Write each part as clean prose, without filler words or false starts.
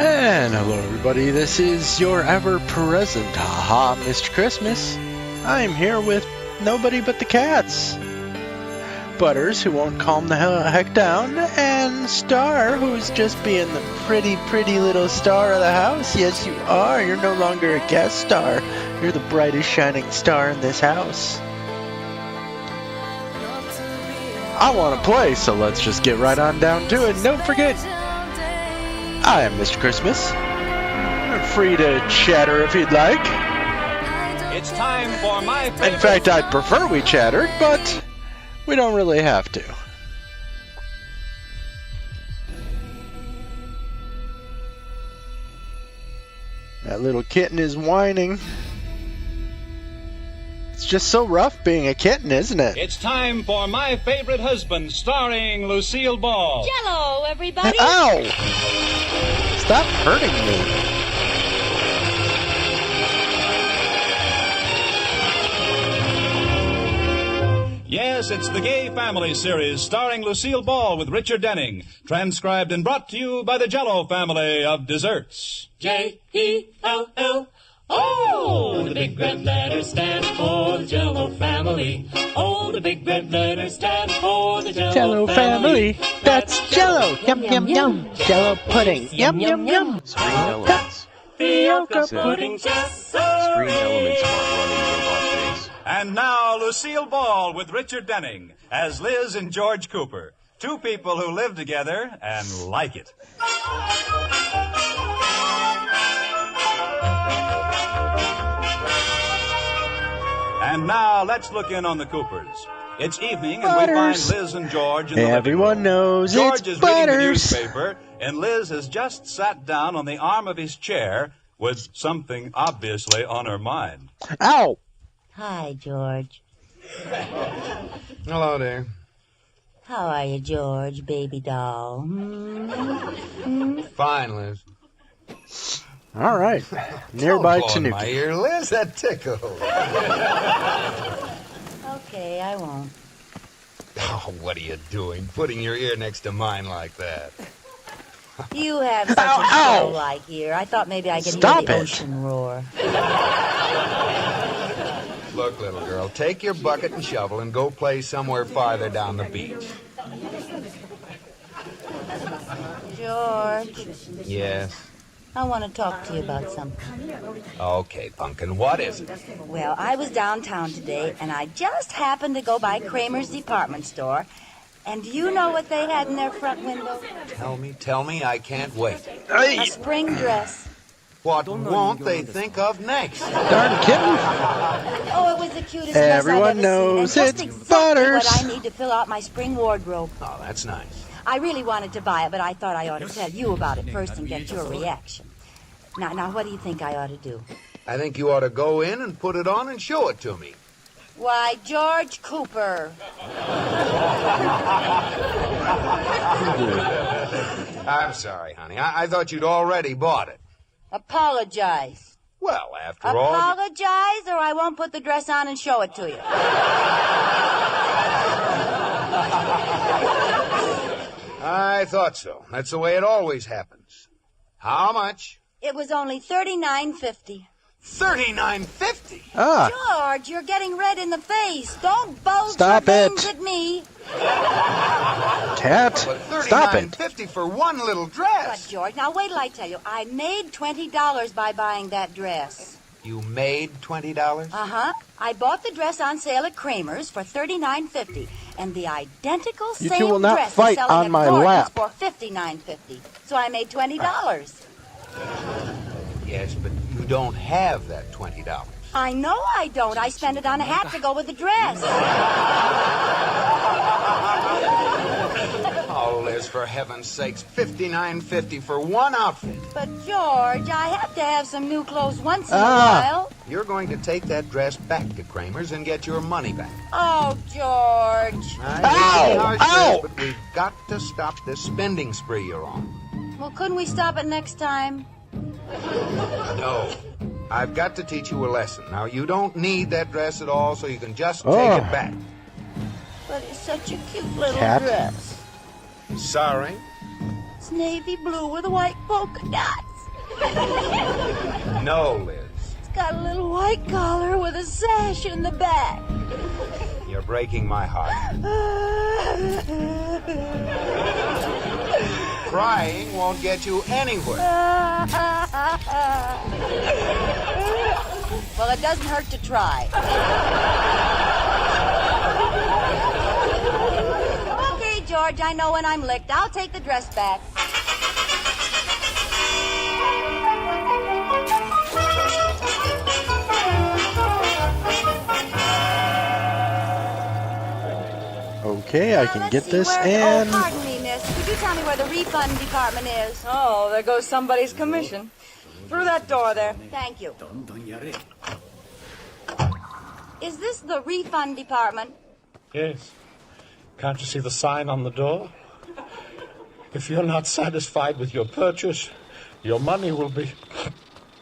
And hello everybody, this is your ever-present haha Mr. Christmas. I'm here with nobody but the cats. Butters, who won't calm the heck down, and Star, who's just being the pretty little star of the house. Yes, you are. You're no longer a guest star. You're the brightest shining star in this house. I want to play, so let's just get right on down to it. And don't forget, I am Mr. Christmas. You're free to chatter if you'd like. It's time for my favorite. In fact, I'd prefer we chattered, but we don't really have to. That little kitten is whining. It's just so rough being a kitten, isn't it? It's time for My Favorite Husband, starring Lucille Ball. Jello, everybody! Ow! Stop hurting me. Yes, it's the Gay Family series, starring Lucille Ball with Richard Denning, transcribed and brought to you by the Jello family of desserts. J-E-L-L. Oh, the big red letters stand for the Jello family. Oh, the big red letters stand for the Jello family. That's Jello. Yum, yum, yum. Jello pudding. Yum, yum, yum. Screen elements. Fioca pudding, yes, sir. Screen elements are running robot face. And now, Lucille Ball with Richard Denning as Liz and George Cooper, two people who live together and like it. And now, let's look in on the Coopers. It's evening, and we find Liz and George in the living room. Everyone knows George it's is reading the Butters. newspaper, and Liz has just sat down on the arm of his chair with something obviously on her mind. Ow! Hi, George. Hello there. How are you, George, baby doll? Fine, Liz. All right. Nearby Don't blow in my Tanuki. ear, Liz. That tickles. Okay, I won't. Oh, what are you doing? Putting your ear next to mine like that. You have such Ow, a ow. show-like ear. I thought maybe I could Stop hear the it. ocean roar. Look, little girl, take your bucket and shovel and go play somewhere farther down the beach. George, Yes. I want to talk to you about something. Okay, Pumpkin, what is it? Well, I was downtown today, and I just happened to go by Kramer's department store. And do you know what they had in their front window? Tell me, I can't wait. A spring dress. What won't they think of next? Darn kitten. Oh, it was the cutest Everyone dress I've ever knows seen. And just it's exactly Butters. what I need to fill out my spring wardrobe. Oh, that's nice. I really wanted to buy it, but I thought I ought to tell you about it first and get your reaction. Now, what do you think I ought to do? I think you ought to go in and put it on and show it to me. Why, George Cooper. I'm sorry, honey. I thought you'd already bought it. Apologize. Well, after all... Apologize, or I won't put the dress on and show it to you. I thought so. That's the way it always happens. How much? It was only $39.50. $39.50. Ah, George, you're getting red in the face. Don't bulge Stop your it. veins at me. cat. But Stop it. $39.50 for one little But, dress. George, now wait till I tell you. I made $20 by buying that dress. You made $20? Uh-huh. I bought the dress on sale at Kramer's for $39.50, and the identical You same two will not dress fight is selling on at my Gordon's lap. for $59.50. So I made $20. Yes, but you don't have that $20. I know I don't. I spent it on a hat to go with the dress. Oh, Liz, for heaven's sakes, $59.50 for one outfit. But, George, I have to have some new clothes once in a Ah. while. You're going to take that dress back to Kramer's and get your money back. Oh, George. I Ow! know it's Ow! harsh, but we've got to stop this spending spree you're on. Well, couldn't we stop it next time? No. I've got to teach you a lesson. Now, you don't need that dress at all, so you can just take Oh. it back. But it's such a cute little Cat. dress. Sorry? It's navy blue with white polka dots. No, Liz. It's got a little white collar with a sash in the back. You're breaking my heart. Crying won't get you anywhere. Well, it doesn't hurt to try. Okay, George, I know when I'm licked. I'll take the dress back. Okay, I can get this Oh, and... pardon me, miss. Could you tell me where the refund department is? Oh, there goes somebody's commission. Through that door there. Thank you. Is this the refund department? Yes. Can't you see the sign on the door? If you're not satisfied with your purchase, your money will be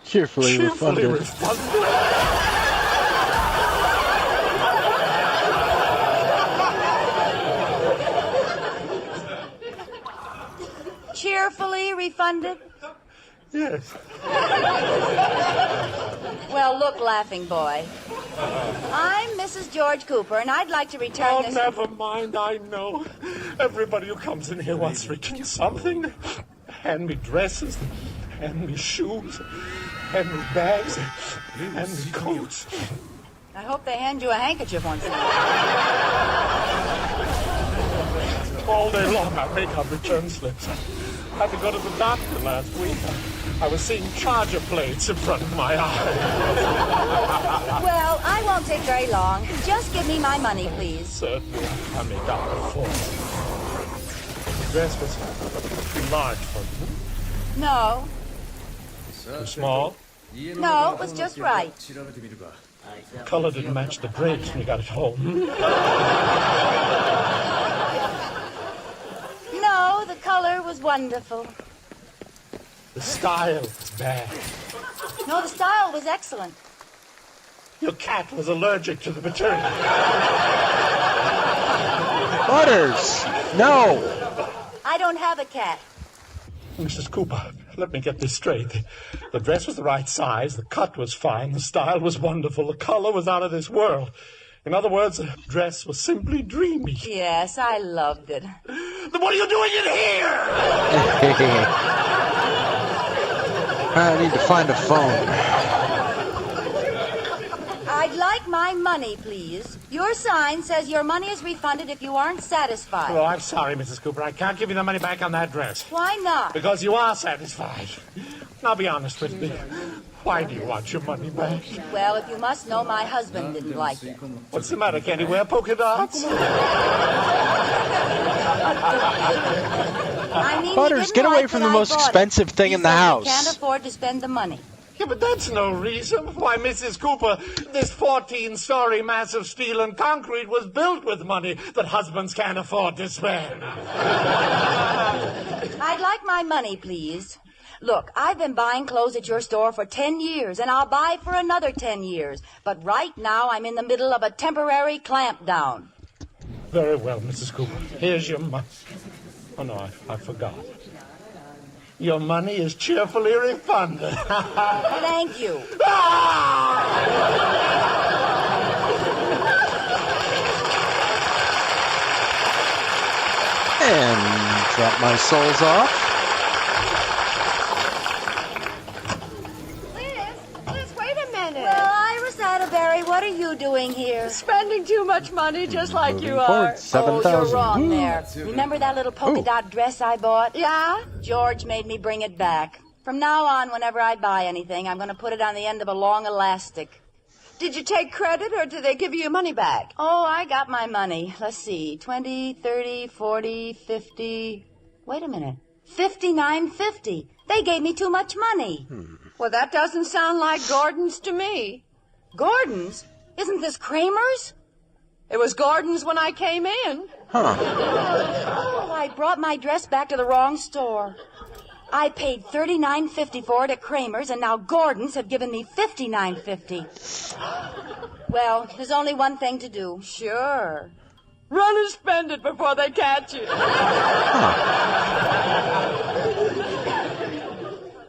cheerfully refunded. Cheerfully refunded? Yes. Well, look, laughing boy. I'm Mrs. George Cooper, and I'd like to return Oh, this... never mind, I know. Everybody who comes in here wants to return something. Hand me dresses, hand me shoes, hand me bags, hand me coats. I hope they hand you a handkerchief once in a while. All day long I make up return slips. I had to go to the doctor last week. I was seeing charger plates in front of my eyes. Well, I won't take very long. Just give me my money, please. Certainly, I make out the phone. The dress was too large for you. No. Too small. No, it was just right. The color didn't match the drapes when you got it home. No, the color was wonderful. The style was bad. No, the style was excellent. Your cat was allergic to the material. Butters! No! I don't have a cat. Mrs. Cooper, let me get this straight. The dress was the right size, the cut was fine, the style was wonderful, the color was out of this world. In other words, the dress was simply dreamy. Yes, I loved it. Then what are you doing in here? I need to find a phone. I'd like my money, please. Your sign says your money is refunded if you aren't satisfied. Oh, I'm sorry, Mrs. Cooper. I can't give you the money back on that dress. Why not? Because you are satisfied. Now be honest with me. Why do you want your money back? Well, if you must know, my husband didn't like it. What's the matter? Can't he wear polka dots? I mean, Butters, he get didn't away like from that the I most bought it. expensive thing He in the said he house. can't afford to spend the money. Yeah, but that's no reason why, Mrs. Cooper, this 14-story mass of steel and concrete was built with money that husbands can't afford to spend. I'd like my money, please. Look, I've been buying clothes at your store for 10 years, and I'll buy for another 10 years. But right now, I'm in the middle of a temporary clamp down. Very well, Mrs. Cooper. Here's your money. Oh, no, I forgot. Your money is cheerfully refunded. Thank you. And drop my souls off. Liz, wait a minute. Well, Iris Atterbury, what are you doing here? Spending too much money just like you Moving are. forward, Oh, 7,000. you're wrong Woo. there. Remember that little polka dot dress I bought? Yeah? George made me bring it back. From now on, whenever I buy anything, I'm going to put it on the end of a long elastic. Did you take credit or did they give you your money back? Oh, I got my money. Let's see. 20, 30, 40, 50. Wait a minute. 59.50. They gave me too much money. Well, that doesn't sound like Gordon's to me. Gordon's? Isn't this Kramer's? It was Gordon's when I came in. Oh, I brought my dress back to the wrong store. I paid $39.50 for it at Kramer's, and now Gordon's have given me $59.50. Well, there's only one thing to do. Sure. Run and spend it before they catch you.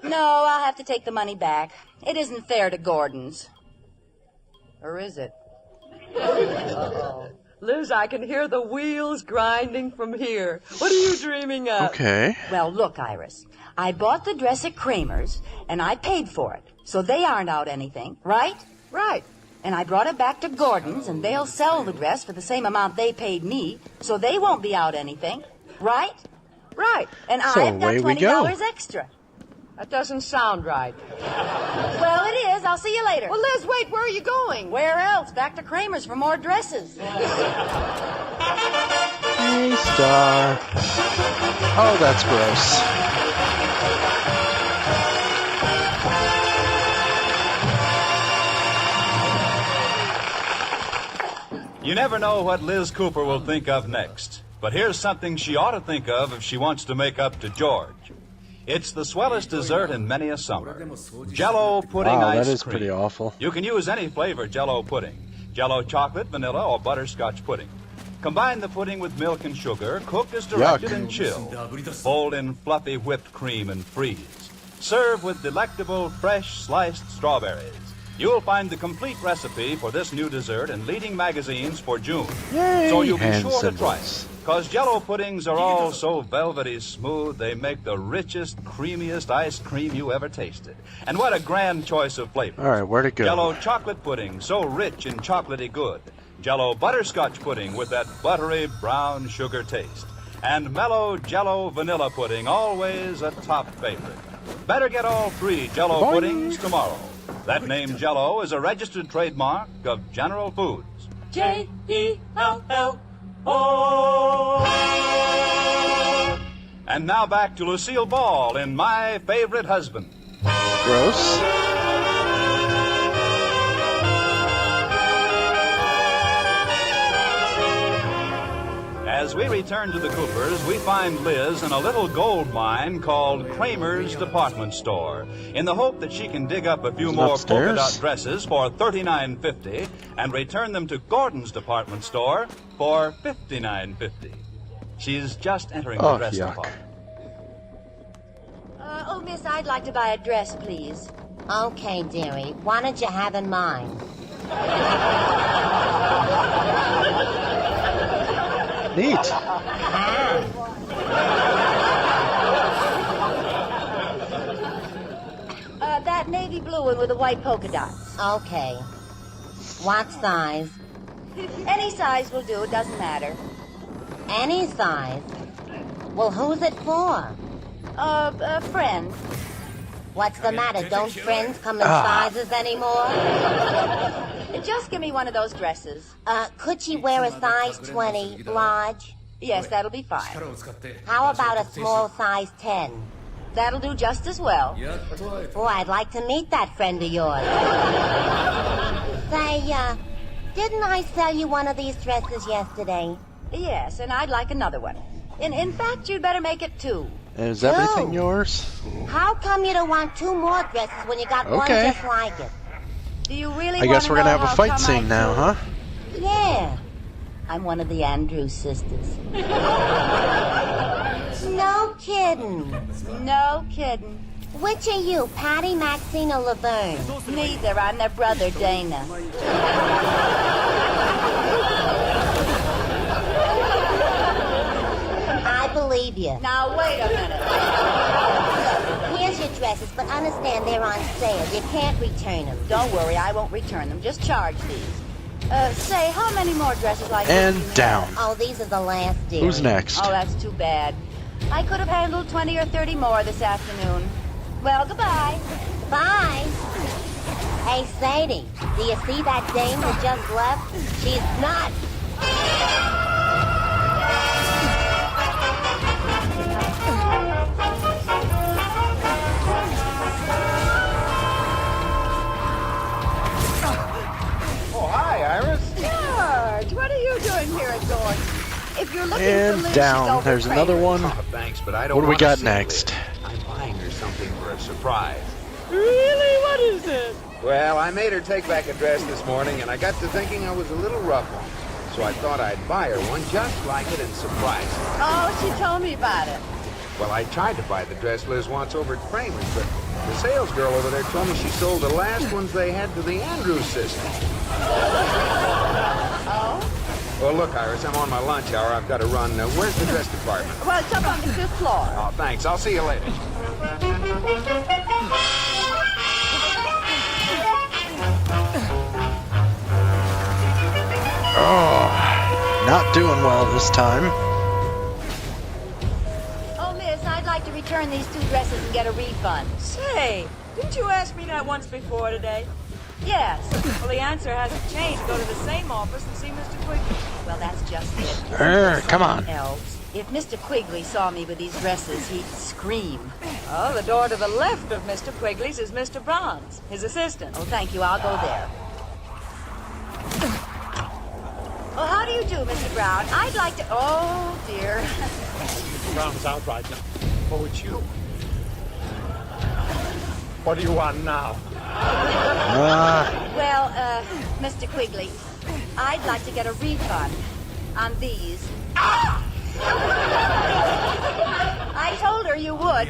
No, I'll have to take the money back. It isn't fair to Gordon's. Or is it? Uh-oh. Liz, I can hear the wheels grinding from here. What are you dreaming of? Okay. Well, look, Iris. I bought the dress at Kramer's, and I paid for it. So they aren't out anything, right? Right. And I brought it back to Gordon's, and they'll sell the dress for the same amount they paid me, so they won't be out anything, right? Right. And So I've got away we go. $20 extra. That doesn't sound right. Well, it is. I'll see you later. Well, Liz, wait. Where are you going? Where else? Back to Kramer's for more dresses. Hey, Star. Oh, that's gross. You never know what Liz Cooper will think of next. But here's something she ought to think of if she wants to make up to George. It's the swellest dessert in many a summer. Jell-O pudding Wow, ice that is cream. pretty awful. You can use any flavor Jell-O pudding. Jell-O chocolate, vanilla, or butterscotch pudding. Combine the pudding with milk and sugar, cook as directed, Yuck. and chill. Fold in fluffy whipped cream and freeze. Serve with delectable fresh sliced strawberries. You'll find the complete recipe for this new dessert in leading magazines for June. Yay, So you'll be hand sure to try symbols. it. Because Jell-O puddings are all so velvety smooth, they make the richest, creamiest ice cream you ever tasted. And what a grand choice of flavors. All right, where'd it go? Jell-O chocolate pudding, so rich and chocolatey good. Jell-O butterscotch pudding with that buttery brown sugar taste. And mellow Jell-O vanilla pudding, always a top favorite. Better get all three Jell-O Boing. puddings tomorrow. That name Jell-O is a registered trademark of General Foods. Jell-O. And now back to Lucille Ball in My Favorite Husband. Gross. As we return to the Coopers, we find Liz in a little gold mine called Kramer's Department Store, in the hope that she can dig up a few Is it more upstairs? polka dot dresses for $39.50 and return them to Gordon's Department Store for $59.50. She's just entering the Oh, dress yuck. department. Oh, miss, I'd like to buy a dress, please. Okay, dearie. What did you have in mind? Neat. That navy blue one with the white polka dots. Okay. What size? Any size will do. It doesn't matter. Any size? Well, who's it for? A friend. What's the matter? Don't friends come in sizes anymore? Just give me one of those dresses. Could she wear a size 20 large? Yes, that'll be fine. How about a small size 10? That'll do just as well. Oh, I'd like to meet that friend of yours. Say, didn't I sell you one of these dresses yesterday? Yes, and I'd like another one. In fact, you'd better make it two. Is everything No. yours? How come you don't want two more dresses when you got one Okay. just like it? Do you really I guess we're wanna gonna know have a how fight come scene I now, do? huh? Yeah. I'm one of the Andrews sisters. No kidding. No kidding. Which are you, Patty, Maxine, or Laverne? Neither. I'm their brother, Dana. I believe you. Now, wait a minute. Here's your dresses, but understand they're on sale. You can't return them. Don't worry, I won't return them. Just charge these. Say, how many more dresses like this And do you have? down. Oh, these are the last, dear. Who's next? Oh, that's too bad. I could have handled 20 or 30 more this afternoon. Well, goodbye. Bye. Hey, Sadie, do you see that dame that just left? She's not. Oh, hi, Iris. George, what are you doing here at Gordon's? If you're looking for And Liz, down. she's over There's another Kramer's. one. Oh, thanks, but I don't What do we want to got see next? Liz. I'm buying her something for a surprise. Really? What is it? Well, I made her take back a dress this morning, and I got to thinking I was a little rough on her. So I thought I'd buy her one just like it and surprise her. Oh, she told me about it. Well, I tried to buy the dress Liz wants over at Kramer's, but The sales girl over there told me she sold the last ones they had to the Andrews system. Oh? Well, look, Iris, I'm on my lunch hour. I've got to run. Where's the dress department? Well, it's up on the 5th floor. Oh, thanks. I'll see you later. Oh, not doing well this time. Oh, miss, I'd like to return these 2 dresses and get a refund. Say, didn't you ask me that once before today? Yes. Well, the answer hasn't changed. Go to the same office and see Mr. Quigley. Well, that's just it. Come on. Else, if Mr. Quigley saw me with these dresses, he'd scream. Oh, the door to the left of Mr. Quigley's is Mr. Brown's, his assistant. Oh, thank you. I'll go there. Oh, how do you do, Mr. Brown? I'd like to... Oh, dear. Mr. Brown's out right now. Oh, it's you. What do you want now? Well, Mr. Quigley, I'd like to get a refund on these. I told her you would.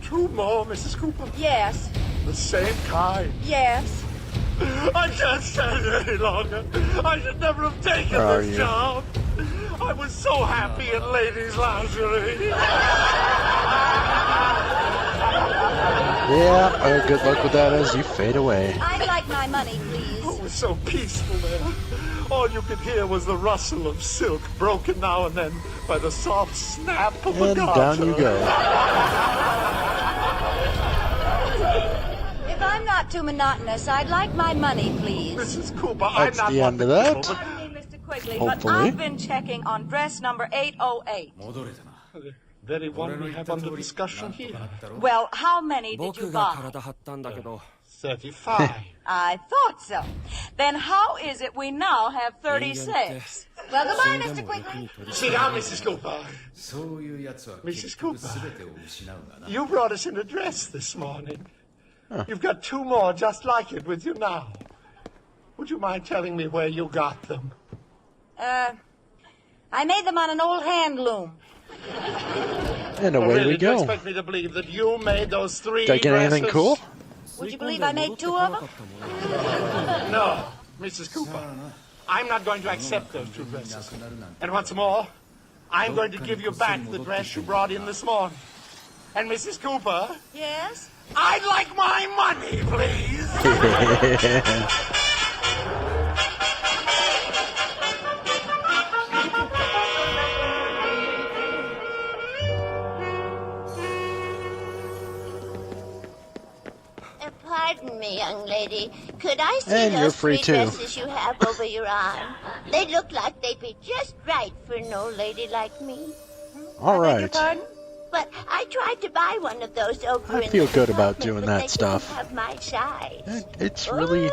2 more, Mrs. Cooper? Yes. The same kind? Yes. I can't stand it any longer. I should never have taken this job. I was so happy in ladies' lingerie. Yeah, good luck with that as you fade away. I'd like my money, please. Oh, it was so peaceful there. All you could hear was the rustle of silk, broken now and then by the soft snap of a And garter. down you go. If I'm not too monotonous, I'd like my money, please. Mrs. Cooper, That's I'm not the one end to of that. quibble, I mean, Mr. Quigley, Hopefully. but I've been checking on dress number 808. The very one we have under discussion here. Well, how many did you buy? 35. I thought so. Then how is it we now have 36? Well, goodbye, Mr. Quigley. Sit down, Mrs. Cooper. Mrs. Cooper, you brought us in a dress this morning. You've got 2 more just like it with you now. Would you mind telling me where you got them? I made them on an old hand loom. And away really, we do you go. expect me to believe that you made those 3 Did I get anything dresses? cool? Would you believe I made 2 of them? No, Mrs. Cooper. I'm not going to accept those 2 dresses. And what's more, I'm going to give you back the dress you brought in this morning. And Mrs. Cooper, Yes? I'd like my money, please. Pardon me, young lady. Could I see And you're those free 3 too. dresses you have over your arm? They look like they'd be just right for an old lady like me. All Beg your right. pardon? But I tried to buy one of those over I in feel the good about department, doing but that they stuff. Don't have my size. It's really, Ooh,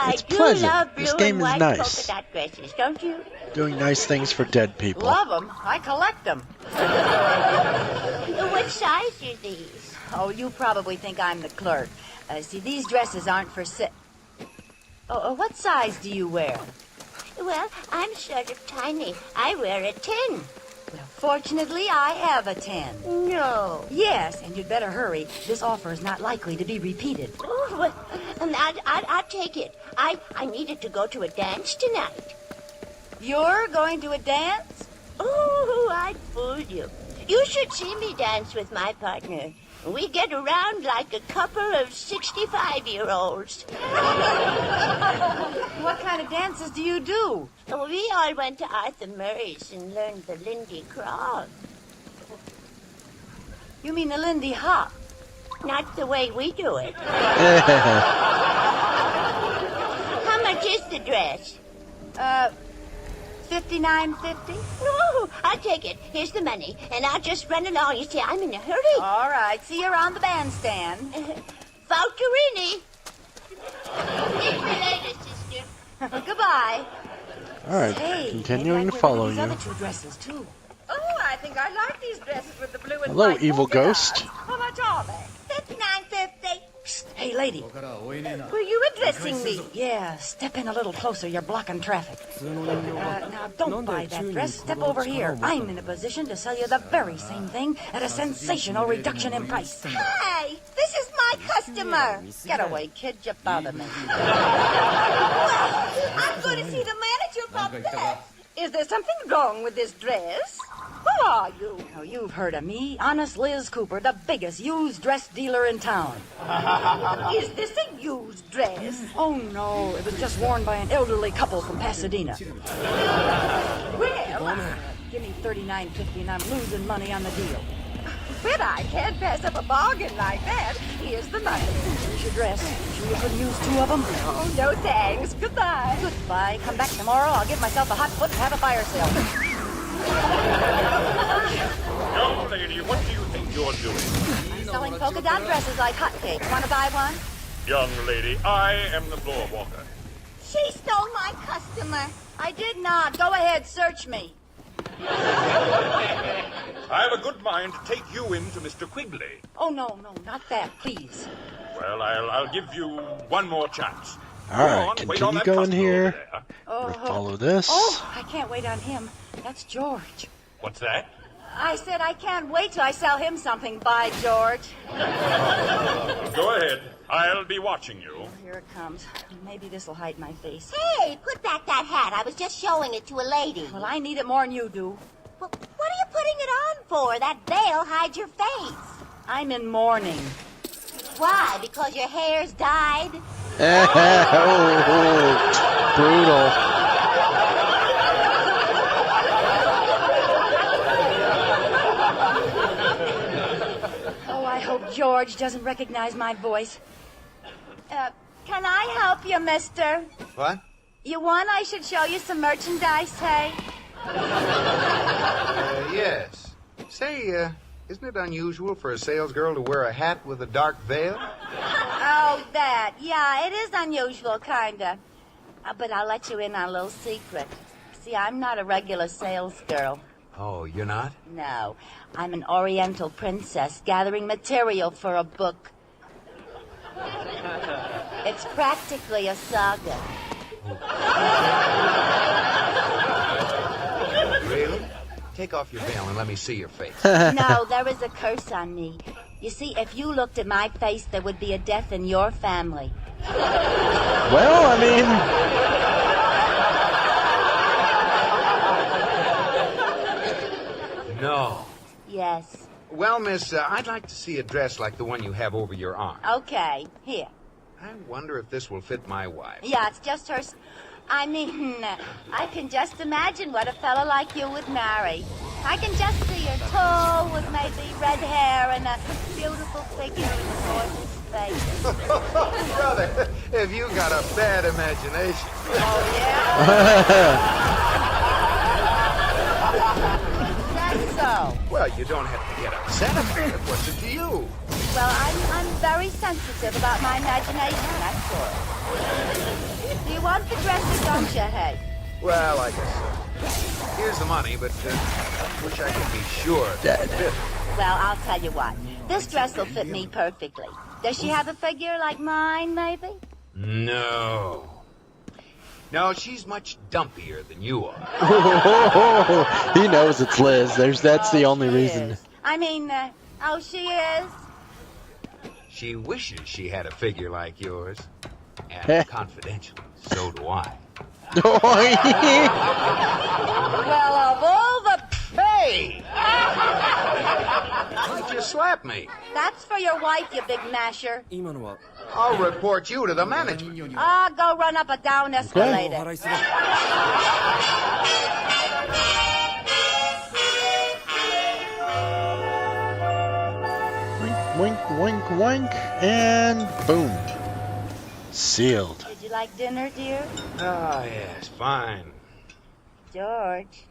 it's I do pleasant. love blue This game and is white nice. polka dot dresses, don't you? Doing nice things for dead people. Love them. I collect them. What size are these? Oh, you probably think I'm the clerk. See, these dresses aren't for Oh, what size do you wear? Well, I'm sort of tiny. I wear a 10. Well, fortunately, I have a 10. No. Yes, and you'd better hurry. This offer is not likely to be repeated. Oh, well, I'll take it. I needed to go to a dance tonight. You're going to a dance? Oh, I fooled you. You should see me dance with my partner. We get around like a couple of 65-year-olds. What kind of dances do you do? We all went to Arthur Murray's and learned the Lindy Crawl. You mean the Lindy Hop? Not the way we do it. How much is the dress? $59.50? No, I'll take it. Here's the money, and I'll just run along. You see, I'm in a hurry. All right, see you around the bandstand. Falcarini. See you later, sister. Goodbye. All right, Hey, continuing maybe to I wear follow one of you. these other 2 dresses, too. Oh, I think I like these dresses with the blue and Hello, white evil polka ghost. dots. How much are they? $59.50. Hey, lady. Were you addressing me? Yeah, step in a little closer. You're blocking traffic. Now, don't buy that dress. Step over here. I'm in a position to sell you the very same thing at a sensational reduction in price. Hey, this is my customer. Get away, kid. You bother me. I'm going to see the manager about that. Is there something wrong with this dress? Who are you? Oh, you've heard of me. Honest Liz Cooper, the biggest used dress dealer in town. Is this a used dress? Oh, no. It was just worn by an elderly couple from Pasadena. Well, Give me $39.50 and I'm losing money on the deal. but I can't pass up a bargain like that. Here's the money. Here's your dress. Sure you couldn't use two of them? Oh, no thanks. Goodbye. Goodbye. Come back tomorrow. I'll give myself a hot foot and have a fire sale. Young lady, what do you think you're doing? I'm selling polka dot dresses like hotcakes. Want to buy one? Young lady, I am the floor walker. She stole my customer. I did not. Go ahead. Search me. I have a good mind to take you in to Mr. Quigley. Oh, no, not that. Please. Well, I'll give you one more chance. All right, continue going here. Oh, Follow this. Oh, I can't wait on him. That's George. What's that? I said I can't wait till I sell him something. Bye, George. Go ahead. I'll be watching you. Here it comes. Maybe this will hide my face. Hey, put back that hat. I was just showing it to a lady. Well, I need it more than you do. Well, what are you putting it on for? That veil hides your face. I'm in mourning. Why? Because your hair's dyed? Brutal. Oh, I hope George doesn't recognize my voice. Can I help you, mister? What? You want I should show you some merchandise, hey? Yes. Say, isn't it unusual for a salesgirl to wear a hat with a dark veil? Oh, that. Yeah, it is unusual, kinda. But I'll let you in on a little secret. See, I'm not a regular sales girl. Oh, you're not? No, I'm an Oriental princess gathering material for a book. It's practically a saga. Really? Take off your veil and let me see your face. No, there is a curse on me. You see, if you looked at my face, there would be a death in your family. Well, I mean... No. Yes. Well, miss, I'd like to see a dress like the one you have over your arm. Okay, here. I wonder if this will fit my wife. Yeah, it's just her... I can just imagine what a fella like you would marry. I can just see her tall with maybe red hair and a beautiful figure and a gorgeous face. Brother, have you got a bad imagination? Oh, yeah? That's so. Well, you don't have to get upset about it. What's it to you? Well, I'm very sensitive about my imagination, that's all. Do you want the dress or don't you, hey? Well, I guess so. Here's the money, but I wish I could be sure. Dead. Well, I'll tell you what. This dress will fit me perfectly. Does she have a figure like mine, maybe? No. No, she's much dumpier than you are. He knows it's Liz. That's the only reason. Is. She is? She wishes she had a figure like yours. And confidentially, so do I. Well, of all the... Hey! Why'd you slap me? That's for your wife, you big masher. I'll report you to the manager. Go run up a down escalator. Wink, wink, wink, and boom. Sealed. Did you like dinner, dear? Ah, yes, fine. George,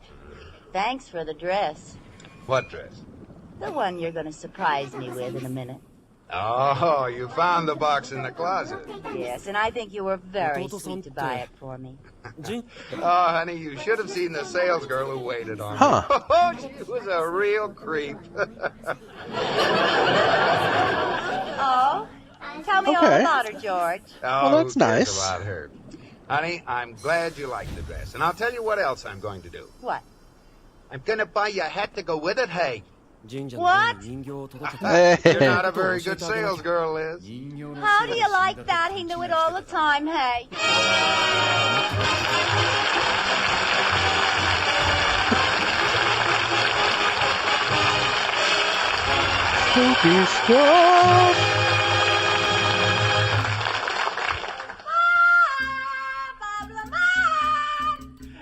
thanks for the dress. What dress? The one you're going to surprise me with in a minute. Oh, you found the box in the closet. Yes, and I think you were very sweet to buy it for me. Oh, honey, you should have seen the salesgirl who waited on me. Huh. Oh, she was a real creep. Oh? Tell Tell me all Okay. about her, George. Oh, that's who cares nice. about her? Honey, I'm glad you like the dress. And I'll tell you what else I'm going to do. What? I'm going to buy you a hat to go with it, hey. What? Hey. You're not a very good sales girl, Liz. How do you like that? He knew it all the time, hey. Spooky stuff.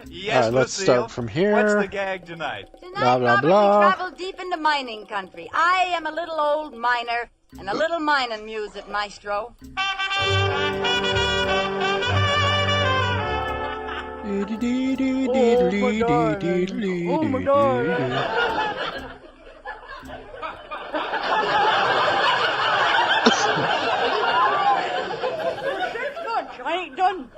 Yes, All right, let's Lucille. start from here. What's the gag tonight? Tonight, Blah, blah, Robert, blah. we travel deep into mining country. I am a little old miner and a little mining music maestro. Oh my God. I ain't done.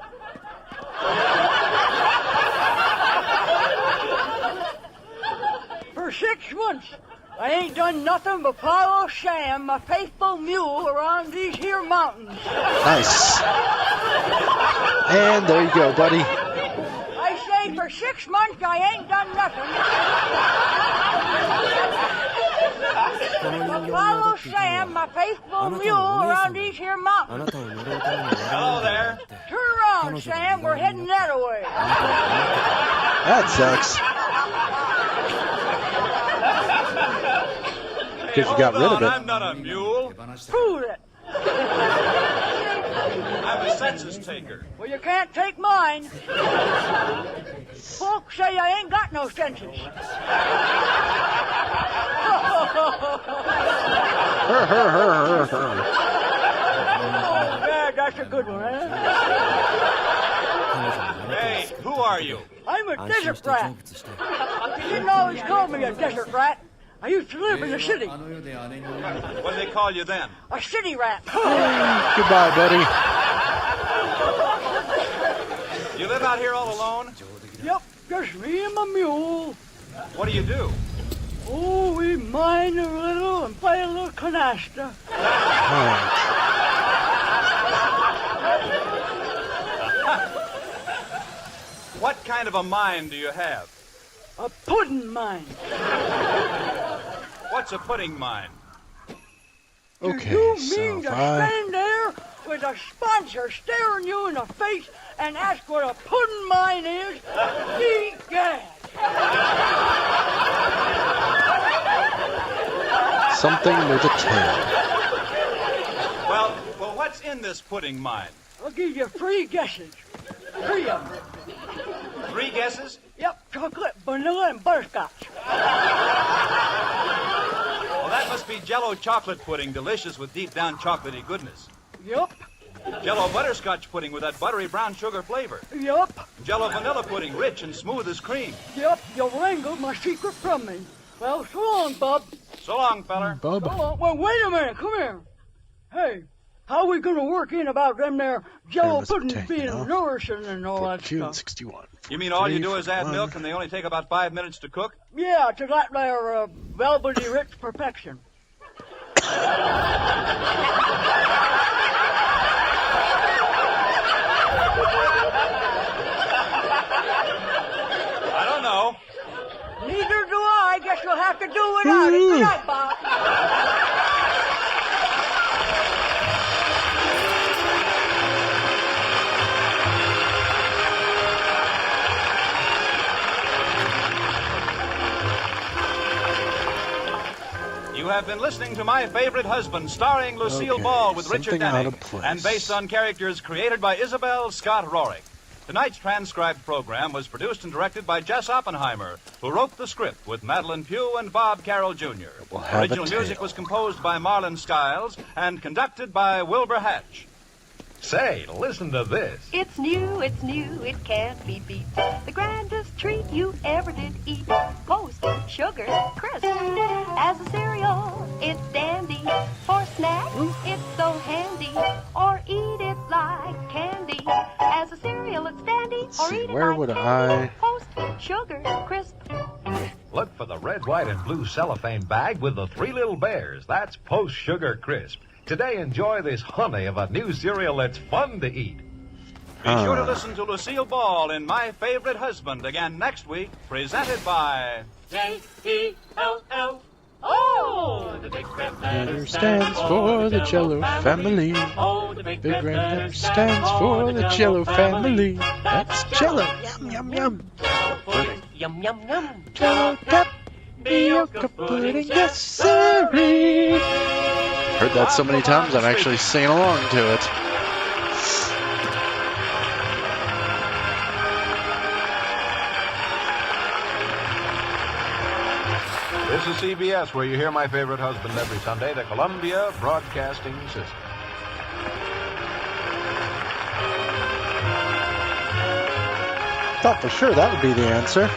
For 6 months, I ain't done nothing but follow Sam, my faithful mule, around these here mountains. Nice. And there you go, buddy. I say for 6 months I ain't done nothing. But follow Sam, my faithful mule, around these here mountains. Hello there. Turn around, Sam. We're heading that way. That sucks. Hey, Because you got hold rid of on, it. I'm not a mule. Prove it. I'm a census taker. Well, you can't take mine. Folks say I ain't got no senses. Oh, yeah, that's a good one, eh? Hey, who are you? I'm a desert rat. You didn't always call me a desert rat. I used to live in the city. What do they call you then? A city rat. Goodbye, buddy. You live out here all alone? Yep, just me and my mule. What do you do? Oh, we mine a little and play a little canasta. What kind of a mind do you have? A pudding mine. What's a pudding mine? Okay, Do you so mean if to I... stand there with a sponsor staring you in the face and ask what a pudding mine is? Egad! Something with a tail. Well, what's in this pudding mine? I'll give you 3 guesses. 3 of them. 3 guesses? Yep, chocolate, vanilla, and butterscotch. Well, that must be Jell-O chocolate pudding, delicious with deep down chocolatey goodness. Yep, Jell-O butterscotch pudding with that buttery brown sugar flavor. yep, Jell-O vanilla pudding, rich and smooth as cream. yep, you wrangled my secret from me. Well, so long, Bub. So long, feller. So Bub. long. Well, wait a minute, come here. Hey, how we gonna work in about them there Jell-O Mr. puddings Tank, being you know? nourishing and all that June stuff? 61. You mean all you do is add 41. milk and they only take about 5 minutes to cook? Yeah, to that there velvety rich perfection. I don't know. Neither do I. Guess you'll have to do without it. Good night, Bob. You have been listening to My Favorite Husband, starring Lucille Okay, Ball with Richard something out Denning, of place. and based on characters created by Isabel Scott Rorick. Tonight's transcribed program was produced and directed by Jess Oppenheimer, who wrote the script with Madeline Pugh and Bob Carroll Jr. will have a Original music tail. was composed by Marlon Skiles and conducted by Wilbur Hatch. Say, listen to this. It's new, it can't be beat. The grandest treat you ever did eat. Post Sugar Crisp. As a cereal, it's dandy. For snacks, it's so handy. Or eat it like candy. As a cereal, it's dandy. Let's Or see, eat it where like would candy. Post Sugar Crisp. Look for the red, white, and blue cellophane bag with the 3 little bears. That's Post Sugar Crisp. Today, enjoy this honey of a new cereal that's fun to eat. Be sure to listen to Lucille Ball in My Favorite Husband again next week, presented by J-E-L-L. Oh, the big red letter stands for the Jello family. Oh, the Big red letter stands for the Jello family. That's Jello. Yum, yum, yum. pudding. Yum, yum, yum. Jello tapioca pudding, yes, sirree. Heard that so many times, I'm actually singing along to it. This is CBS, where you hear My Favorite Husband every Sunday, the Columbia Broadcasting System. Thought for sure that would be the answer.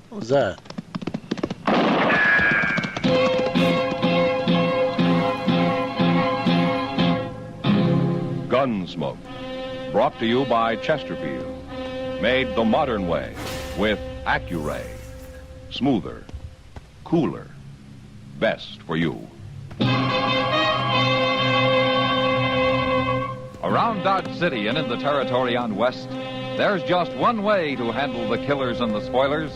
What was that? Gunsmoke, brought to you by Chesterfield. Made the modern way with Accuray. Smoother, cooler, best for you. Around Dodge City and in the territory on West, there's just one way to handle the killers and the spoilers,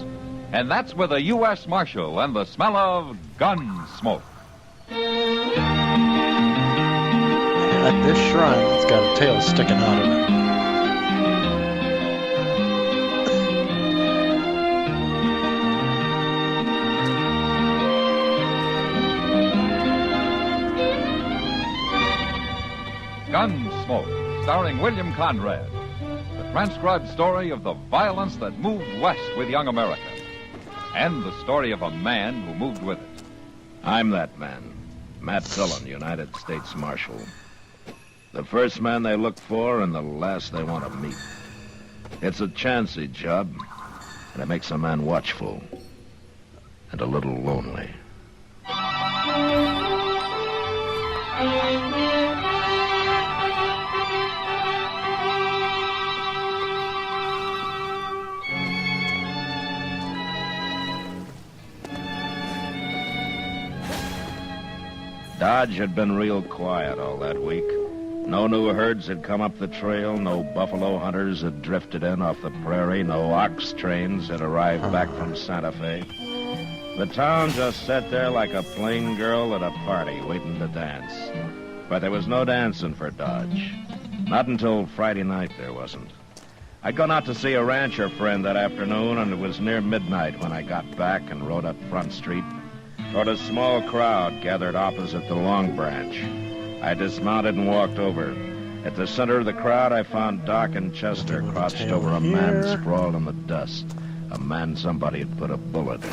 and that's with a U.S. Marshal and the smell of gun smoke. At this shrine, it's got a tail sticking out of it. Gunsmoke, starring William Conrad. The transcribed story of the violence that moved west with young America. And the story of a man who moved with it. I'm that man, Matt Dillon, United States Marshal. The first man they look for and the last they want to meet. It's a chancy job, and it makes a man watchful and a little lonely. Dodge had been real quiet all that week. No new herds had come up the trail, no buffalo hunters had drifted in off the prairie, no ox trains had arrived back from Santa Fe. The town just sat there like a plain girl at a party waiting to dance. But there was no dancing for Dodge. Not until Friday night there wasn't. I'd gone out to see a rancher friend that afternoon, and it was near midnight when I got back and rode up Front Street toward a small crowd gathered opposite the Long Branch. I dismounted and walked over. At the center of the crowd, I found Doc and Chester crouched over a man sprawled in the dust. A man somebody had put a bullet in.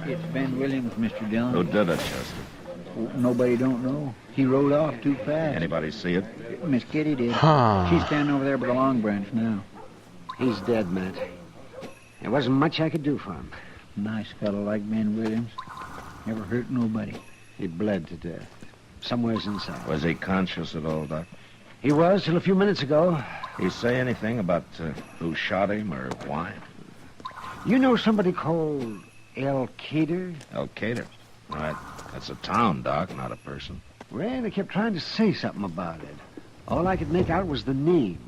It's Ben Williams, Mr. Dillon. Who did it, Chester? Nobody don't know. He rode off too fast. Anybody see it? Miss Kitty did. She's standing over there by the Long Branch now. He's dead, Matt. There wasn't much I could do for him. Nice fellow like Ben Williams. Never hurt nobody. He bled to death. Somewheres inside. Was he conscious at all, Doc? He was till a few minutes ago. He say anything about who shot him or why? You know somebody called El Cater? El Cater? Right. That's a town, Doc, not a person. Well, they kept trying to say something about it. All I could make out was the name.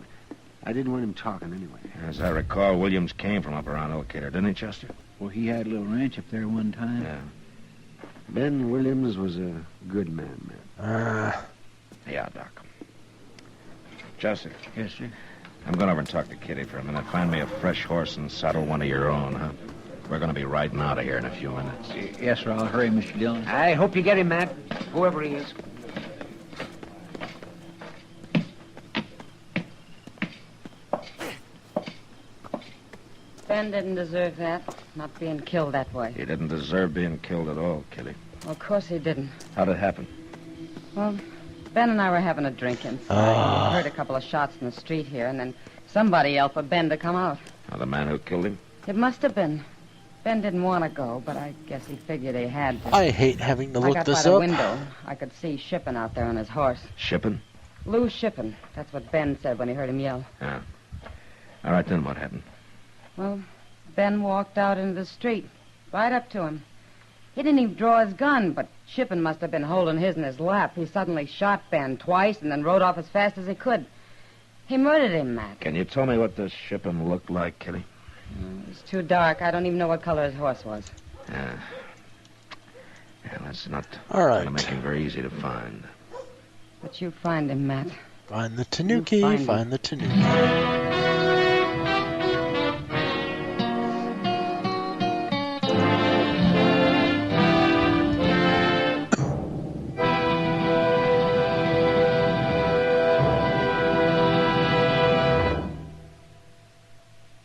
I didn't want him talking anyway. As I recall, Williams came from up around El Cater, didn't he, Chester? Well, he had a little ranch up there one time. Yeah. Ben Williams was a good man, Yeah, Doc. Chester. Yes, sir. I'm going over and talk to Kitty for a minute. Find me a fresh horse and saddle one of your own, huh? We're going to be riding out of here in a few minutes. Yes, sir. I'll hurry, Mr. Dillon. I hope you get him, Matt, whoever he is. Ben didn't deserve that, not being killed that way. He didn't deserve being killed at all, Kitty. Well, of course he didn't. How'd it happen? Well, Ben and I were having a drink inside. We heard a couple of shots in the street here, and then somebody yelled for Ben to come out. Oh, the man who killed him? It must have been. Ben didn't want to go, but I guess he figured he had to. I hate having to look this I got by the up. window. I could see Shipping out there on his horse. Shipping? Lou's shipping. That's what Ben said when he heard him yell. Yeah. All right, then what happened? Well, Ben walked out into the street, right up to him. He didn't even draw his gun, but Shippen must have been holding his in his lap. He suddenly shot Ben twice and then rode off as fast as he could. He murdered him, Matt. Can you tell me what this Shippen looked like, Kitty? It's too dark. I don't even know what color his horse was. Yeah, that's not All right. gonna make him very easy to find. But you find him, Matt. Find the Tanuki, find the Tanuki.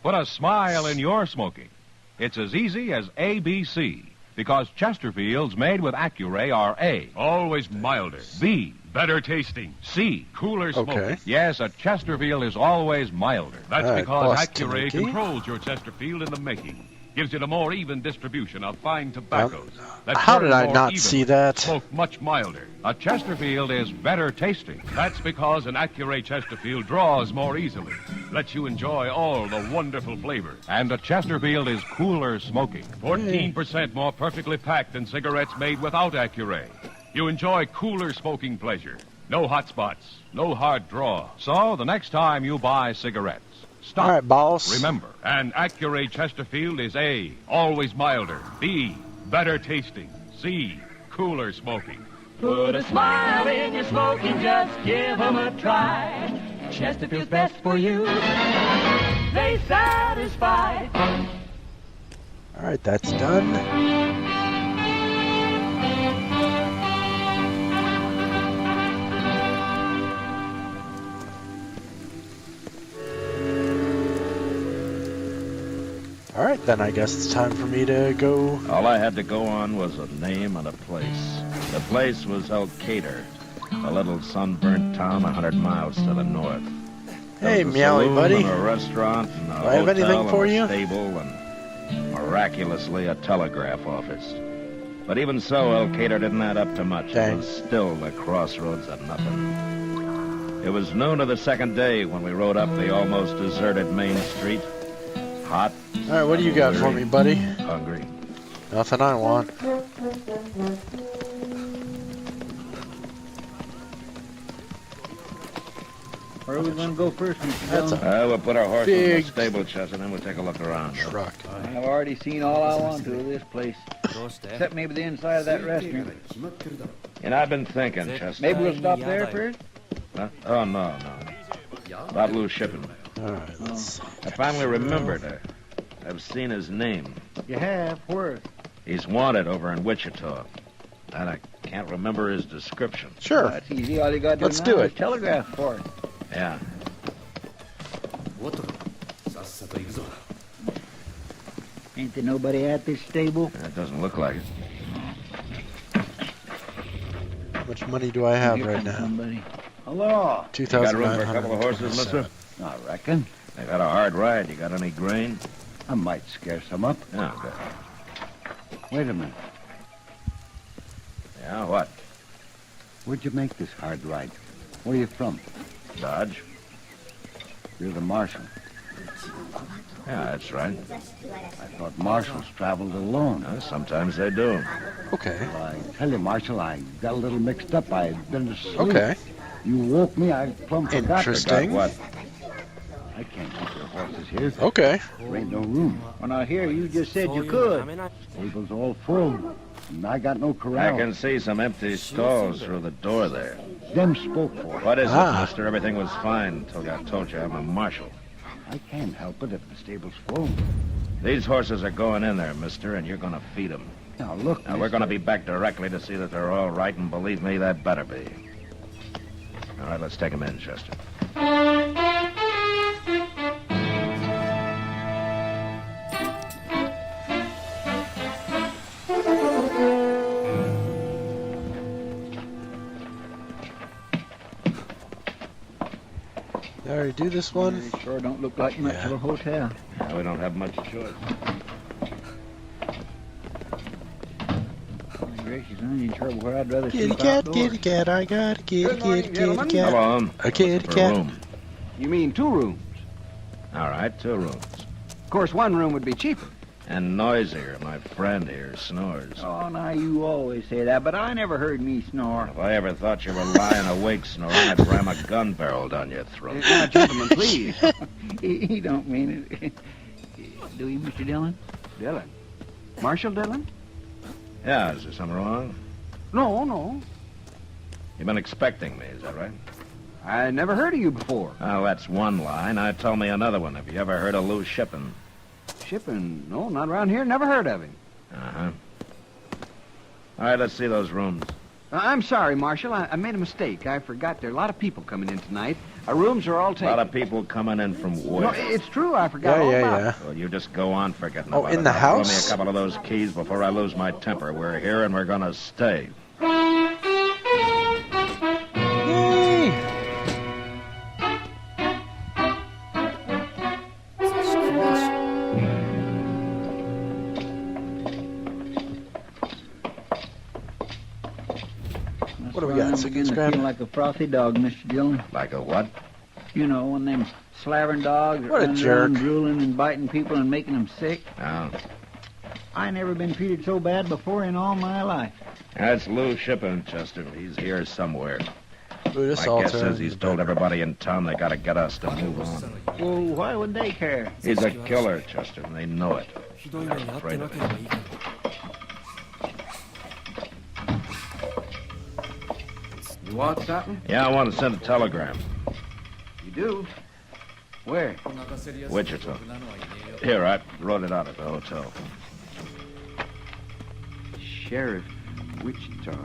Put a smile in your smoking. It's as easy as ABC, because Chesterfields made with Accuray are A, always milder. B, Better tasting. C, Cooler smoking. Okay. Yes, a Chesterfield is always milder. That's All right, because boss Accuray Tanuki. controls your Chesterfield in the making. Gives it a more even distribution of fine tobaccos. that How burn did I more not evenly, see that? Smoke much milder. A Chesterfield is better tasting. That's because an Accuray Chesterfield draws more easily. Lets you enjoy all the wonderful flavor. And a Chesterfield is cooler smoking. 14% more perfectly packed than cigarettes made without Accuray. You enjoy cooler smoking pleasure. No hot spots, no hard draw. So the next time you buy cigarettes, stop. All right, boss. Remember, An Accuray Chesterfield is A, always milder. B, better tasting. C, cooler smoking. Put a smile in your smoking, just give 'em a try. Chesterfield's best for you. They satisfy. All right, that's done. All right, then I guess it's time for me to go. All I had to go on was a name and a place. The place was El Cater, a little sunburnt town 100 miles to the north. Hey, There was a Meowie, saloon buddy. and a restaurant and a Do I have hotel anything and for a you? stable and miraculously a telegraph office. But even so, El Cater didn't add up to much. It was still the crossroads of nothing. It was noon of the second day when we rode up the almost deserted main street. Hot. All right, what do you got for me, buddy? Hungry. Nothing I want. Where are we going to go first, Mr. Jones? We'll put our horses in the big stable chest and then we'll take a look around. Truck. I've already seen all I want to of this place. Except maybe the inside of that restaurant. And I've been thinking, Chester. Maybe we'll stop there first? Huh? Oh, no. About Lou's shipping. All right, let's... I finally remembered her. I've seen his name. You have? Where? He's wanted over in Wichita. And I can't remember his description. Sure. That's easy. All you got to Let's do do now it. is telegraph for it. Yeah. Ain't there nobody at this stable? That doesn't look like it. How much money do I have Here right comes now? somebody. Hello. You got room for a couple of horses, mister? I reckon. They got a hard ride. You got any grain? I might scare some up. Yeah, good. Wait a minute. Yeah, what? Where'd you make this hard ride? Where are you from? Dodge? You're the marshal. Yeah, that's right. I thought marshals traveled alone. Sometimes they do. Okay. Well, I tell you, Marshal, I got a little mixed up. I'd been asleep. Okay. You woke me. I plumb forgot. Interesting. Forgot what? I can't keep your horses here. Okay. There ain't no room. Well, now, here, you just said you could. Stable's all full. And I got no corral. I can see some empty stalls through the door there. Them spoke for it. What is it, mister? Everything was fine until I told you I'm a marshal. I can't help it if the stable's full. These horses are going in there, mister, and you're going to feed them. Now, look, Now, we're going to be back directly to see that they're all right, and believe me, that better be. All right, let's take them in, Chester. Did I already do this one? They sure don't look like much of a hotel. Yeah, we don't have much choice. You gracious, I'm in trouble where I'd rather Kitty sleep cat, outdoors. kitty cat, I got a kitty, Good morning, kitty gentlemen. cat. Hello. A kitty For a cat. room. You mean 2 rooms? All right, 2 rooms. Of course, 1 room would be cheaper. And noisier. My friend here snores. Oh, now you always say that, but I never heard me snore. If I ever thought you were lying awake snoring, I'd ram a gun barrel down your throat. Now, gentlemen, please. he don't mean it. Do you, Mr. Dillon? Dillon? Marshall Dillon? Yeah, is there something wrong? No. You've been expecting me, is that right? I never heard of you before. Well, that's one lie. Now tell me another one. Have you ever heard of Lou Shippen? Shipping? No, not around here. Never heard of him. Uh-huh. All right, let's see those rooms. I'm sorry, Marshal. I made a mistake. I forgot there are a lot of people coming in tonight. Our rooms are all A taken. lot of people coming in from where? No, it's true. I forgot all about it. Well, you just go on forgetting Oh, about in it. the Now, throw me house? a couple of those keys before I lose my temper. We're here and we're going to stay. Yay! What do we got? I'm So beginning to feel like a frothy dog, Mr. Dillon. Like a what? You know, one of them slavering dogs that What a runs jerk. around drooling and biting people and making them sick. Oh. I never been treated so bad before in all my life. That's Lou Shippen, Chester. He's here somewhere. Food My guess assaulter. is he's told everybody in town they got to get us to move on. Well, why would they care? He's a killer, Chester, and they know it. They're afraid of him. You want something? Yeah, I want to send a telegram. You do? Where? Wichita. Here, I wrote it out at the hotel. Sheriff, Wichita,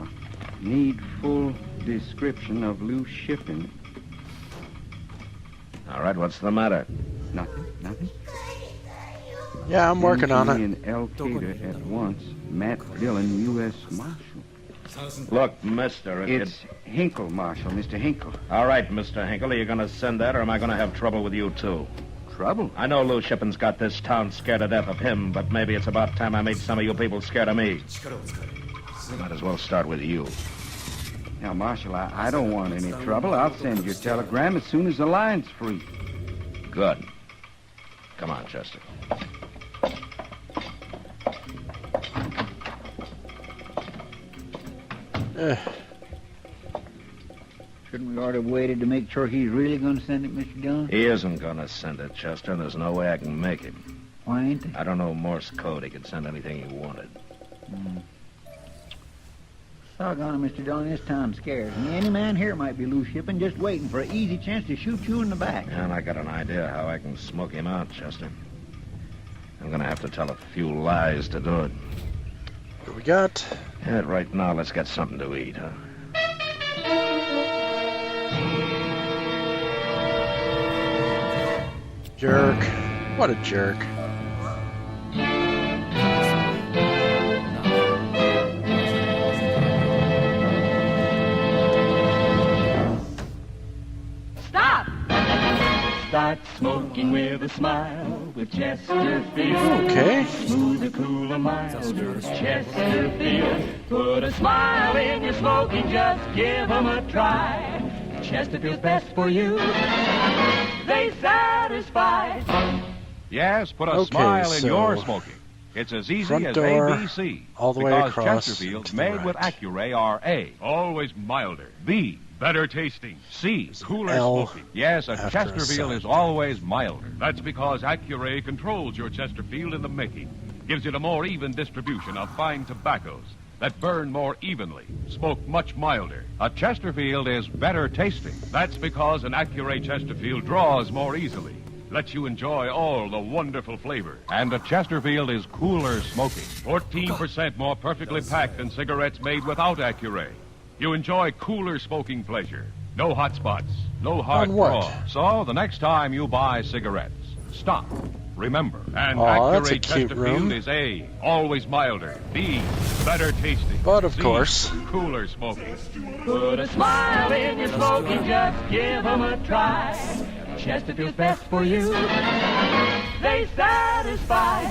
need full description of Lou Shippen. All right, what's the matter? Nothing. Yeah, I'm working on it. In El Cader at once. Matt Dillon, U.S. Marshal. Look, mister, It's Hinkle, Marshal, Mr. Hinkle. All right, Mr. Hinkle, are you going to send that, or am I going to have trouble with you, too? Trouble? I know Lou Shippen's got this town scared to death of him, but maybe it's about time I made some of you people scared of me. Might as well start with you. Now, Marshal, I don't want any trouble. I'll send you a telegram as soon as the line's free. Good. Come on, Chester. Shouldn't we ought to have waited to make sure he's really going to send it, Mr. Dillon? He isn't going to send it, Chester, and there's no way I can make him. Why ain't they? I don't know Morse code. He could send anything he wanted. Doggone it, Mr. Dillon, this town scares me. Any man here might be Lou Shippen, just waiting for an easy chance to shoot you in the back. And I got an idea how I can smoke him out, Chester. I'm going to have to tell a few lies to do it. What we got? Yeah, right now, let's get something to eat, huh? Jerk. What a jerk. Stop! Start smoking with a smile with Chesterfield. Okay. Smoother, cooler, milder Chesterfield. Put a smile in your smoking, just give 'em a try. Chesterfield's best for you. They satisfy. Yes, put a Okay, smile in so your smoking. It's as easy front as door, ABC. all the way because across Chesterfields to the made with right. Accuray are A, always milder. B, better tasting. C, cooler L smoking. Yes, a after a Chesterfield sign. is always milder. That's because Accuray controls your Chesterfield in the making. Gives it a more even distribution of fine tobaccos that burn more evenly, smoke much milder. A Chesterfield is better tasting. That's because an Accuray Chesterfield draws more easily, lets you enjoy all the wonderful flavor. And a Chesterfield is cooler smoking. 14% more perfectly packed than cigarettes made without Accuray. You enjoy cooler smoking pleasure. No hot spots, no hard On what? draw. So the next time you buy cigarettes, stop. Remember, and Aw, that's a Accuray cute Chesterfield room. is A, always milder. B, better tasting. But of C, course. cooler smoking. Put a smile in your smoking, just give 'em a try. Chesterfield's best for you. They satisfy.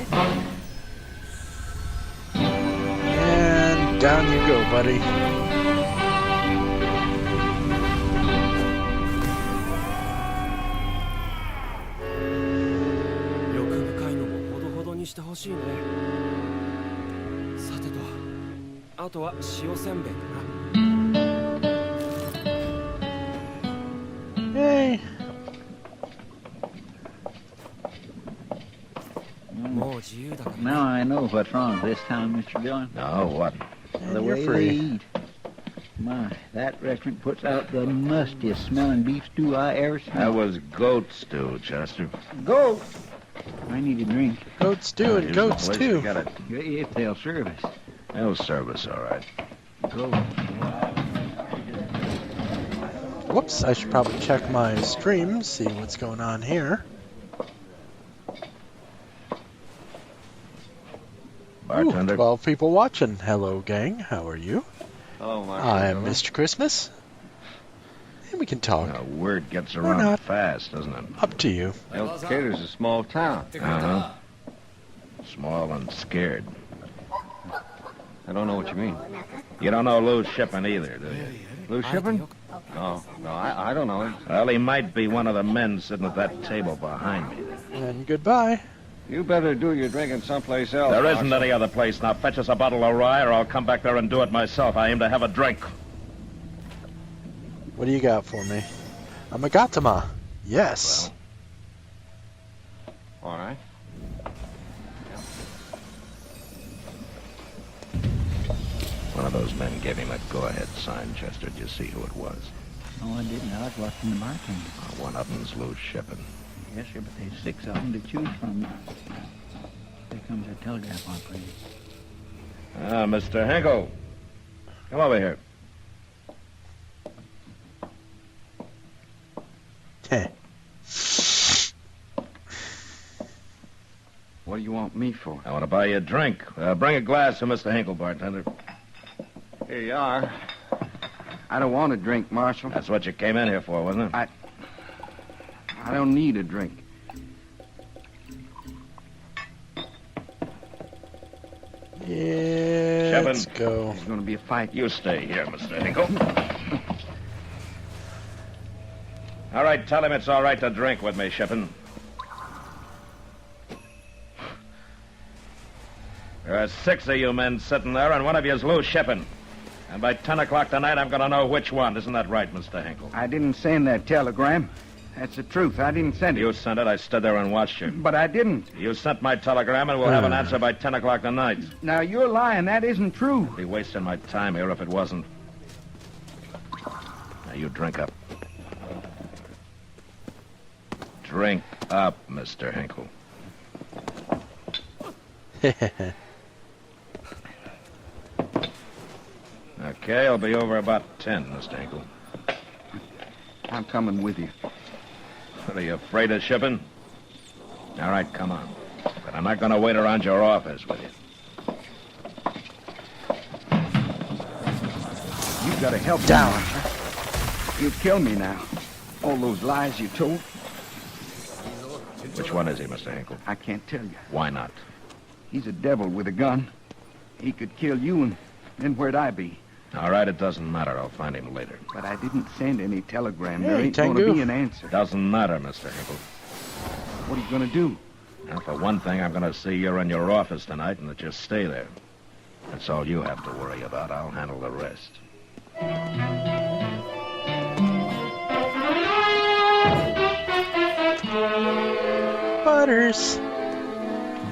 And Down you go, buddy. Hey. Now I know what's wrong this time, Mr. Dillon. No, what? The way they eat. My, that restaurant puts out the mustiest smelling beef stew I ever smelled. That was goat stew, Chester. Goat? I need a drink. Goat stew and goats too. If they'll serve us. They'll serve us, all right. Goat. Whoops, I should probably check my stream, see what's going on here. Bartender. Ooh, 12 people watching. Hello, gang. How are you? Hello, Marshall. I am Mr. Christmas. And we can talk. Word gets Or around not. fast, doesn't it? Up to you. El Decatur's a small town. Uh-huh. Small and scared. I don't know what you mean. You don't know Lou Shippen either, do you? Lou Shippen? No, I don't know him. Well, he might be one of the men sitting at that table behind me. And goodbye. You better do your drinking someplace else. There isn't any other place. Now fetch us a bottle of rye or I'll come back there and do it myself. I aim to have a drink. What do you got for me? A Magatama. Yes. All right. One of those men gave him a go-ahead sign, Chester. Did you see who it was? No, I didn't. I was watching the bartender. One of them's Lou Shippen. Yes, sir, but there's 6 of them to choose from. There comes a telegraph operator. Ah, Mr. Hinkle. Come over here. What do you want me for? I want to buy you a drink. Bring a glass for Mr. Hinkle, bartender. Here you are. I don't want a drink, Marshal. That's what you came in here for, wasn't it? I don't need a drink. Yeah, let's go. There's going to be a fight. You stay here, Mr. Hinkle. All right, tell him it's all right to drink with me, Shippen. There are 6 of you men sitting there, and one of you's Lou Shippen. And by 10 o'clock tonight, I'm going to know which one. Isn't that right, Mr. Hinkle? I didn't send that telegram. That's the truth. I didn't send it. You sent it. I stood there and watched you. But I didn't. You sent my telegram, and we'll have an answer by 10 o'clock tonight. Now, you're lying. That isn't true. I'd be wasting my time here if it wasn't. Now, you drink up. Drink up, Mr. Hinkle. Okay, I'll be over about 10, Mr. Hinkle. I'm coming with you. What, are you afraid of Shippen? All right, come on. But I'm not going to wait around your office with you. You've got to help down. Me, you'll kill me now. All those lies you told. Which one is he, Mr. Hinkle? I can't tell you. Why not? He's a devil with a gun. He could kill you, and then where'd I be? All right, it doesn't matter. I'll find him later. But I didn't send any telegram. Hey, There ain't going to be an answer. Doesn't matter, Mr. Hinkle. What are you going to do? Now, for one thing, I'm going to see you're in your office tonight and that you stay there. That's all you have to worry about. I'll handle the rest. Butters.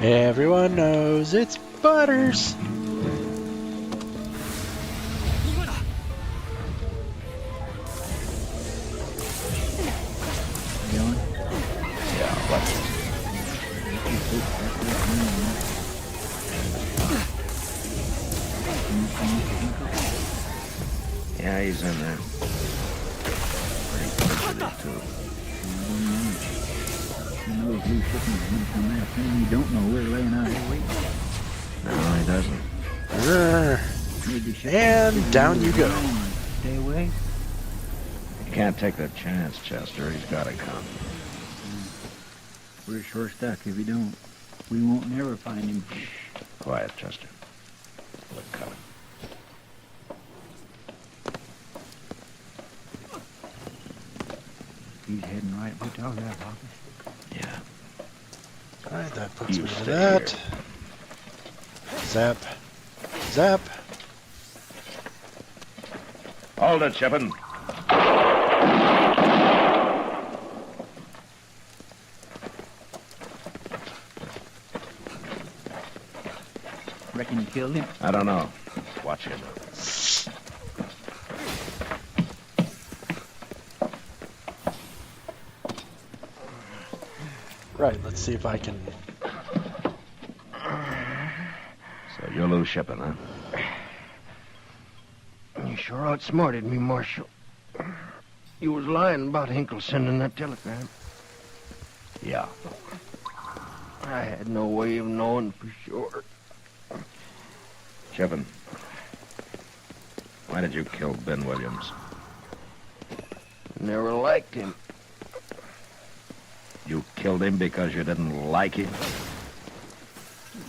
Everyone knows it's Butters. Yeah, he's in there. Pretty fidgety, too. You know, if Lou Shippen's been from that thing, you don't know we're laying out here waiting. No, he doesn't. And down you go. Stay away. You can't take the chance, Chester. He's got to come. We're sure stuck if we don't. We won't never find him. Quiet, Chester. Look coming. he's heading right. We talk that, Papa. Yeah. All right, that puts You me to stay that. Zap. Zap. Hold it, Shippin'. Reckon you killed him? I don't know. Watch him. Right, let's see if I can... So you're loose shipping, huh? You sure outsmarted me, Marshal. You was lying about Hinkle sending that telegram. Yeah. I had no way of knowing for sure. Shippin', why did you kill Ben Williams? Never liked him. You killed him because you didn't like him?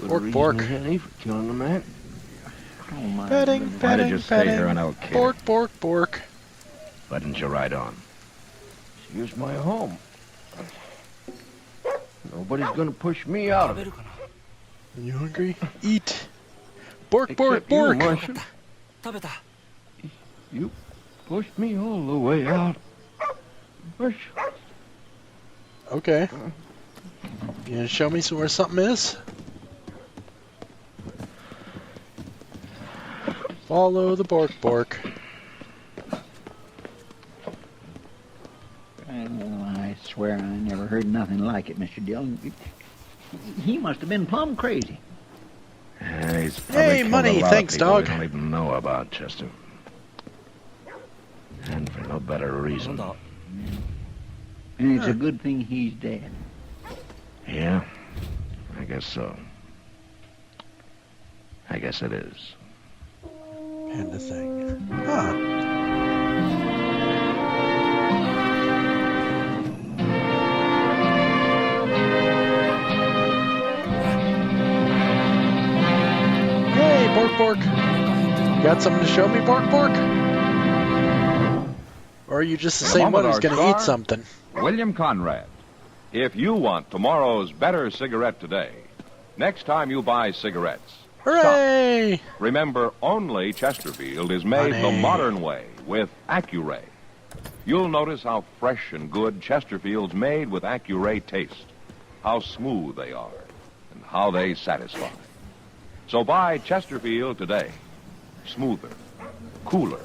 Good Bork. reason as any for killing a man. Oh, my Petting, goodness. Why did petting, you stay here in petting. Elk Cave? Bork, bork, bork. Why didn't you ride on? She was my home. Nobody's gonna push me out of it. You hungry? Eat. Bork, bork, Except you, bork. Marshal. You pushed me all the way out. Marshal. Okay. You gonna show me where something is? Follow the bork, bork. I swear I never heard nothing like it, Mr. Dillon. He must have been plumb crazy. Yeah, he's probably Hey, killed money, a lot thanks, of people dog. we don't even know about, Chester. And for no better reason. And it's a good thing he's dead. Yeah, I guess so. I guess it is. Panda thing. Huh. Hey, Bork Bork. You got something to show me, Bork Bork? Or are you just the In a same moment, one who's our going to star, eat something? William Conrad. If you want tomorrow's better cigarette today, next time you buy cigarettes, Hooray! remember only Chesterfield is made the Money. modern way with Accuray. You'll notice how fresh and good Chesterfield's made with Accuray taste, how smooth they are, and how they satisfy. So buy Chesterfield today. Smoother, cooler,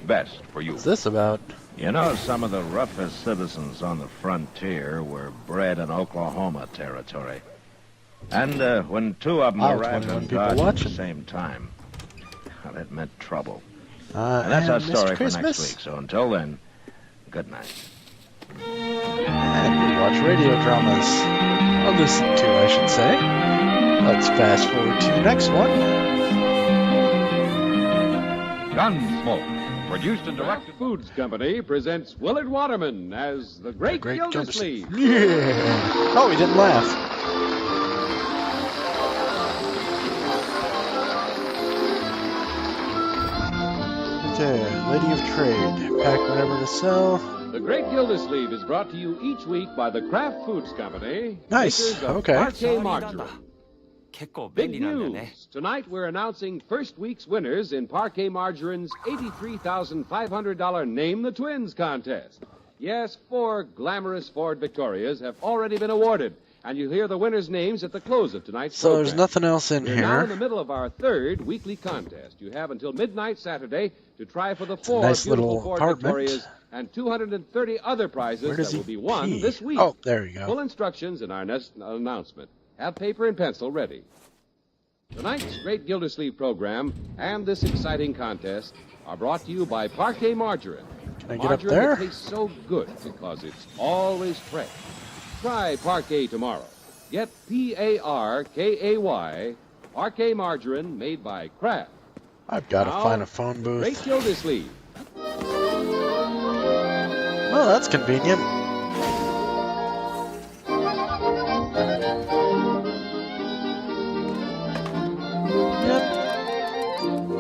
best for you. What's this about? You know, some of the roughest citizens on the frontier were bred in Oklahoma territory. And when two of them I was arrived wondering in when people Dodge at watching. the same time, well, that meant trouble. And that's And our Mr. story for Christmas. next week. So until then, good night. And we watch radio dramas. Or listen to, I should say. Let's fast forward to the next one. Gunsmoke, produced and directed. Foods Company presents Willard Waterman as the Great Gildersleeve. Yeah. Oh, he didn't laugh. Okay, Lady of Trade. Pack whatever to sell. The Great Gildersleeve is brought to you each week by the Kraft Foods Company. Nice, makers of okay. Parquet margarine. Big news! Tonight we're announcing first week's winners in Parquet Margarine's $83,500 Name the Twins contest. Yes, 4 glamorous Ford Victorias have already been awarded, and you'll hear the winners' names at the close of tonight's So program. there's nothing else in We're now in here. the middle of our 3rd weekly contest. You have until midnight Saturday to try for the a 4 nice beautiful little Ford apartment. Victorias and 230 other prizes Where does that he will be won pee? this week. Oh, there you go. Full instructions in our next announcement. Have paper and pencil ready. Tonight's Great Gildersleeve program and this exciting contest are brought to you by Parquet Margarine. Can I get up Margarine there? that tastes so good because it's always fresh. Try Parquet tomorrow. Get Parkay, Parquet Margarine made by Kraft. I've got to Now, find a phone booth. Great Gildersleeve. Well, that's convenient.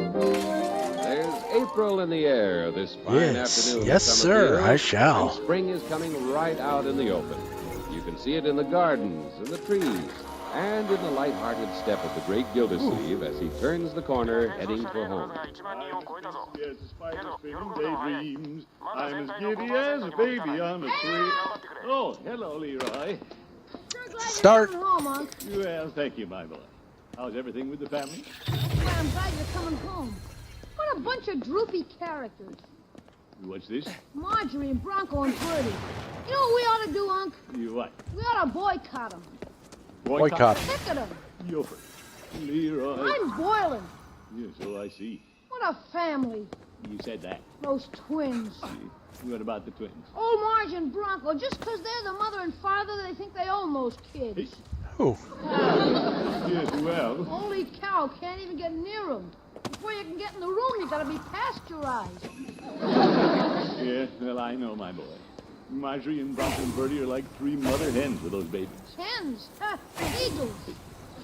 There's April in the air this fine afternoon. Yes, sir, I shall. And spring is coming right out in the open. You can see it in the gardens, in the trees, and in the light-hearted step of the great Gildersleeve as he turns the corner heading for home. Yes, despite the spinning daydreams, I'm as giddy as a baby on a tree. Oh, hello, Leroy. Start. Home, Unc. Well, thank you, my boy. How's everything with the family? Well, I'm glad you're coming home. What a bunch of droopy characters. What's this? Marjorie and Bronco and Bertie. You know what we ought to do, Unc? You what? We ought to boycott them. Boycott. Pick at them. You're Leroy. I'm boiling. Yeah, so I see. What a family. You said that. Those twins. What about the twins? Old Marge and Bronco, just because they're the mother and father, they think they own those kids. Who? Yes, well. Holy cow, can't even get near them. Before you can get in the room, you gotta be pasteurized. Yeah, well, I know, my boy. Marjorie and Bronco and Bertie are like three mother hens with those babies. Hens? Ha, eagles.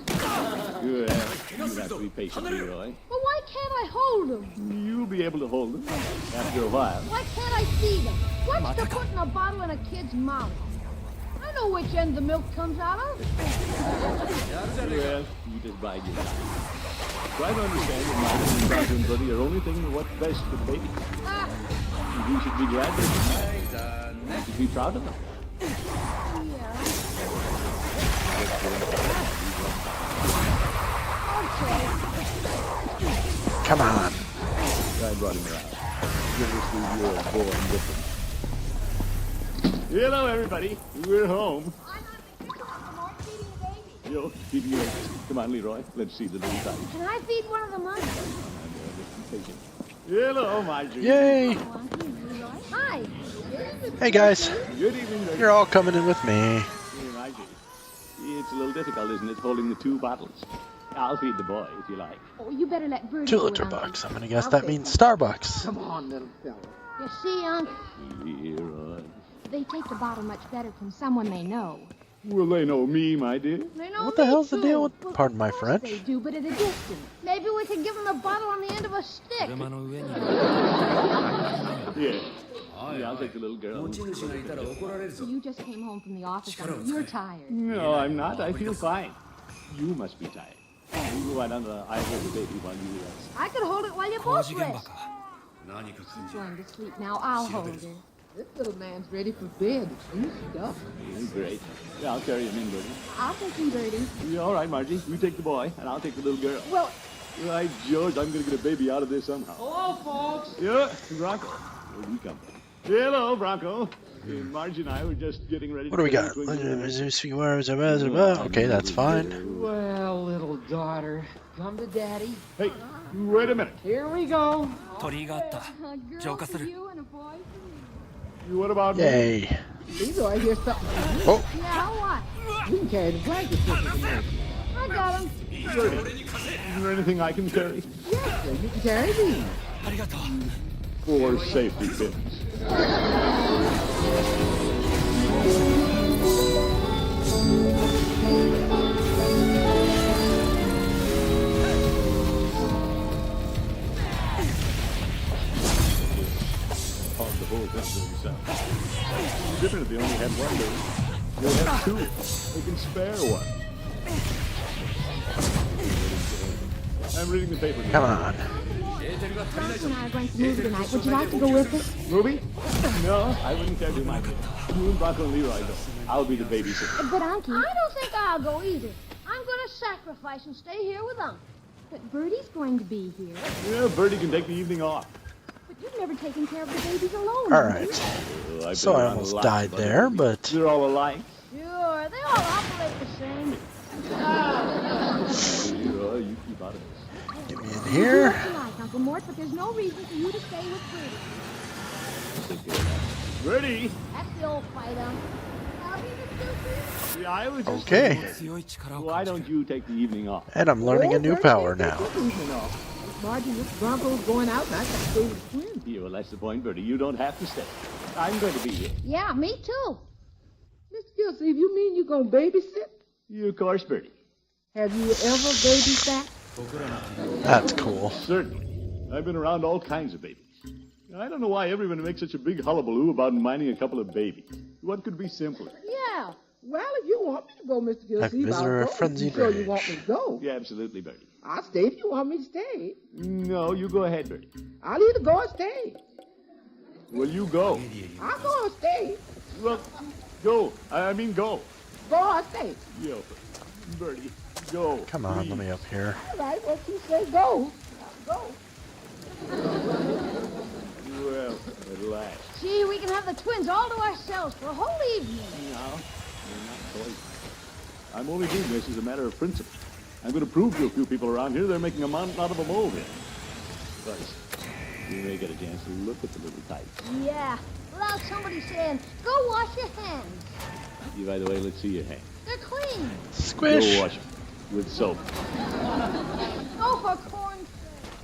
Well, you have to be patient, Leroy. But why can't I hold them? You'll be able to hold them after a while. Why can't I feed them? What's the putting a bottle in a kid's mouth? I know which end the milk comes out of. Well, you just bide your time. Try to understand that Marjorie and Bronco and Bertie are only thinking of what's best for the baby. You should be glad for them. You should be proud of them. Come on. I brought him around. Gildersleeve, you're a born different. Hello, everybody. We're home. Yo, feeding you. Come on, Leroy. Let's see the little time. Can I feed one of the monkeys? Hello, Marjorie. Yay. Hi. Hey, guys. Good evening. You're all coming in with me. Hey, Marjorie. It's a little difficult, isn't it, holding the two bottles? I'll feed the boy, if you like. Oh, you better let Bertie 2 do it, liter Uncle. bucks. I'm gonna guess that means Starbucks. Come on, little fella. You see, Unc, Leroy. they take the bottle much better from someone they know. Well, they know me, my dear. They know What the me, hell's the too. deal with? Well, Pardon my of course French. They do, but at a distance. Maybe we could give them the bottle on the end of a stick. Yeah. Yeah, I'll take the little girl. So you just came home from the office, Uncle. You're tired. No, I'm not. I feel fine. You must be tired. You go out on the I hold the baby while you rest. I could hold it while you both rest. She's going to sleep now. I'll hold her. This little man's ready for bed. You stuff. Great. Yeah, I'll carry him in, Bertie. I'll take him, Bertie. Yeah, all right, Margie. You take the boy, and I'll take the little girl. Well... Right, George, I'm going to get a baby out of this somehow. Hello, folks. Yeah, Bronco. Where you come from? Hello, Bronco. Margie and I were just getting ready What do we got? Okay, that's fine. Well, little daughter, come to Daddy. Hey, wait a minute. Here we go. A girl for you and a boy for me. What about Yay. me? Leroy, here's something for you. Oh. Yeah, what? You can carry the blankets with you tonight. I got him. Bertie, is there anything I can carry? Yes, sir, you can carry these. 4 safety pins. On the whole thing themselves. It's different if they only had one, baby. They'll have 2. They can spare one. I'm reading the paper. Come on. Frank and I are going to movie tonight. Would you like to go with us? Movie? No, I wouldn't care to, my dear. You and Bronco and Leroy go. I'll be the babysitter. But, Unky... I don't think I'll go either. I'm going to sacrifice and stay here with Unc. But Bertie's going to be here. Yeah, Bertie can take the evening off. But you've never taken care of the babies alone. All right. So I around almost a lot, died there, but... They're all alike. Sure, they all operate the same. Leroy, you keep out of this. Get me in here. Tonight, Uncle Mort, but there's no reason for you to stay with Bertie. Bertie! That's the old fight, Unc. Yeah, I was just Okay. Why don't you take the evening off? And I'm learning a new power now. Margie, this Bronco's going out, and I got to stay with the twins. Yeah, well, that's the point, Bertie. You don't have to stay. I'm going to be here. Yeah, me too. Mr. Gilsey, you mean you're going to babysit? You, of course, Bertie. Have you ever babysat? That's cool. Certainly. I've been around all kinds of babies. I don't know why everyone makes such a big hullabaloo about minding a couple of babies. What could be simpler? Yeah. Well, if you want me to go, Mr. Gillespie, visitor I'll of go. frenzied You sure you rage. want me to go? Yeah, absolutely, Bertie. I'll stay if you want me to stay. No, you go ahead, Bertie. I'll either go or stay. Well, you go. I'll go or stay. Well, go. I mean, go. Go or stay. Yeah, Bertie, go. Come on, let me up here. All right, well, you say go. Go. Well, at last. Gee, we can have the twins all to ourselves for a whole evening. No, you're not going. I'm only doing this as a matter of principle. I'm going to prove to a few people around here they're making a mountain out of a molehill. Plus, you may get a chance to look at the little tights. Yeah, without somebody saying, go wash your hands. By the way, let's see your hands. They're clean. Squish. Go wash them with soap. Go for corn.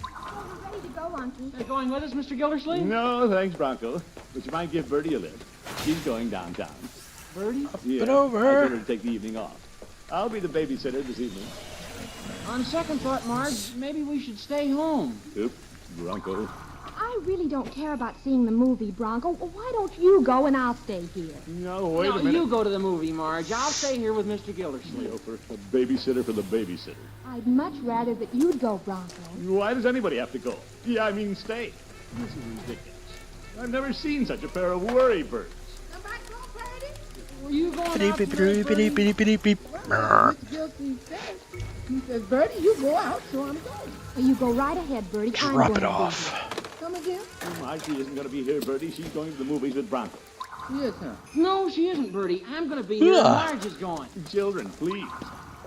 We're ready to go, Unky. They're going with us, Mr. Gildersleeve? No, thanks, Bronco. But you might give Bertie a lift. She's going downtown. Bertie? Yeah, and over. I told her to take the evening off. I'll be the babysitter this evening. On second thought, Marge, maybe we should stay home. Oops, Bronco. I really don't care about seeing the movie, Bronco. Why don't you go and I'll stay here? No, wait a No, minute. you go to the movie, Marge. I'll stay here with Mr. Gildersleeve. No, for a babysitter for the babysitter. I'd much rather that you'd go, Bronco. Why does anybody have to go? Yeah, I mean stay. This is ridiculous. I've never seen such a pair of worry birds. Were you going out Beep, today, beep, Bertie? beep, beep, beep, beep. Mr. Gillespie says, he says, Bertie, you go out, so I'm going. Well, you go right ahead, Bertie. I'm Drop going it to be off. here. Come again? Margie isn't going to be here, Bertie. She's going to the movies with Bronco. Yes, sir. No, she isn't, Bertie. I'm going to be here. Yeah. Marge is going. Children, please.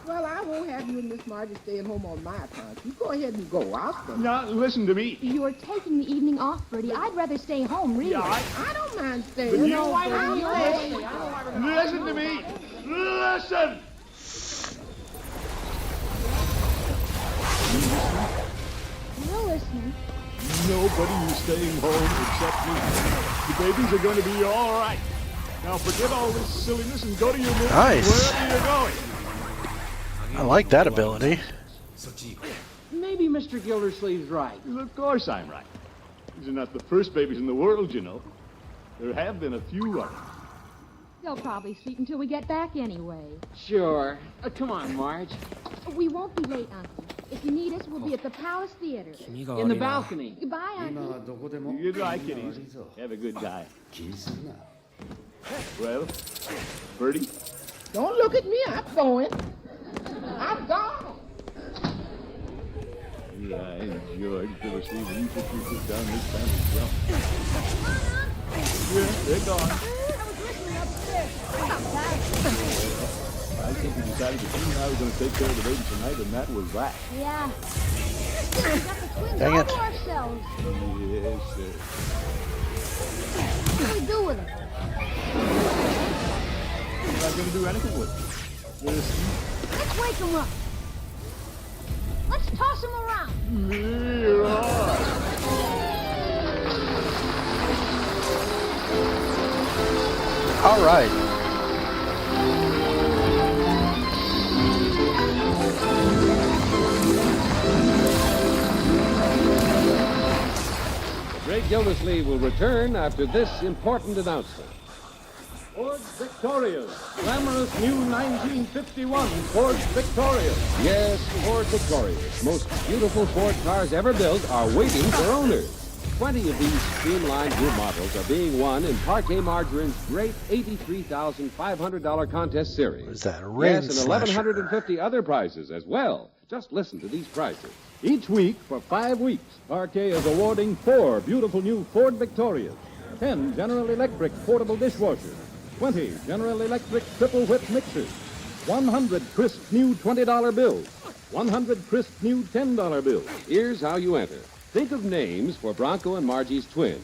Well, I won't have you and Miss Margie staying home on my account. You go ahead and go. I'll stay. Now, listen to me. You're taking the evening off, Bertie. I'd rather stay home, really. Yeah, I don't mind staying. But you- know, Why Bertie, don't you I'll all stay. stay? I don't want to- Listen to me. Listen. You're listening. Nobody is staying home except me. The babies are going to be all right. Now forget all this silliness and go to your movie Nice. wherever you're going. I like that ability. Maybe Mr. Gildersleeve's right. Of course I'm right. These are not the first babies in the world, you know. There have been a few of them. They'll probably sleep until we get back anyway. Sure. Come on, Marge. We won't be late, Uncle. If you need us, we'll be at the Palace Theater. In the balcony. Goodbye, Uncle. Goodbye, kiddies. Have a good time. Well, Bertie? Don't look at me. I'm going. I'm gone. Yeah, and George, Gildersleeve, when you put your foot down this time as well. Yeah, they're gone. I think we decided that you and I were going to take care of the babies tonight, and that was that. Yeah. Still, we got the twins Dang all it. to ourselves. Yes, sir. What do we do with them? We're not going to do anything with them. Just Let's wake them up. Let's toss them around. here on. All right. The Great Gildersleeve will return after this important announcement. Ford Victorias. Glamorous new 1951 Ford Victorias. Yes, Ford Victorias, most beautiful Ford cars ever built, are waiting for owners. 20 of these streamlined new models are being won in Parquet Margarine's great $83,500 contest series. Is that a rain Yes, and slasher? 1,150 other prizes as well. Just listen to these prizes. Each week for 5 weeks, Parquet is awarding 4 beautiful new Ford Victorias, 10 General Electric portable dishwashers, 20 General Electric triple whip mixers, 100 crisp new $20 bills, 100 crisp new $10 bills. Here's how you enter. Think of names for Bronco and Margie's twins.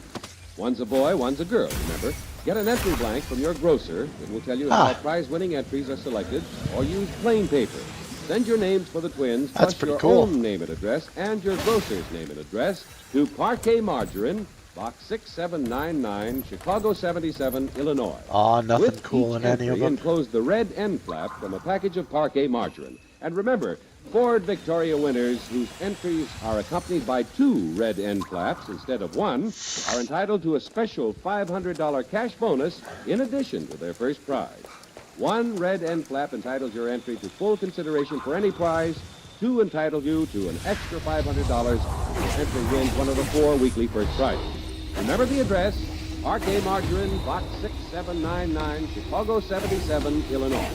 One's a boy, one's a girl, remember? Get an entry blank from your grocer. It will tell you how prize-winning entries are selected, or use plain paper. Send your names for the twins, That's plus pretty your cool. own name and address, and your grocer's name and address, to Parquet Margarine, Box 6799, Chicago 77, Illinois. Aw, nothing With cool each in any of entry them. enclose the red end flap from a package of Parquet Margarine. And remember, Ford Victoria winners whose entries are accompanied by 2 red end flaps instead of 1 are entitled to a special $500 cash bonus in addition to their first prize. 1 red end flap entitles your entry to full consideration for any prize. 2 entitle you to an extra $500 if your entry wins one of the 4 weekly first prizes. Remember the address, R.K. Margarine, Box 6799, Chicago 77, Illinois.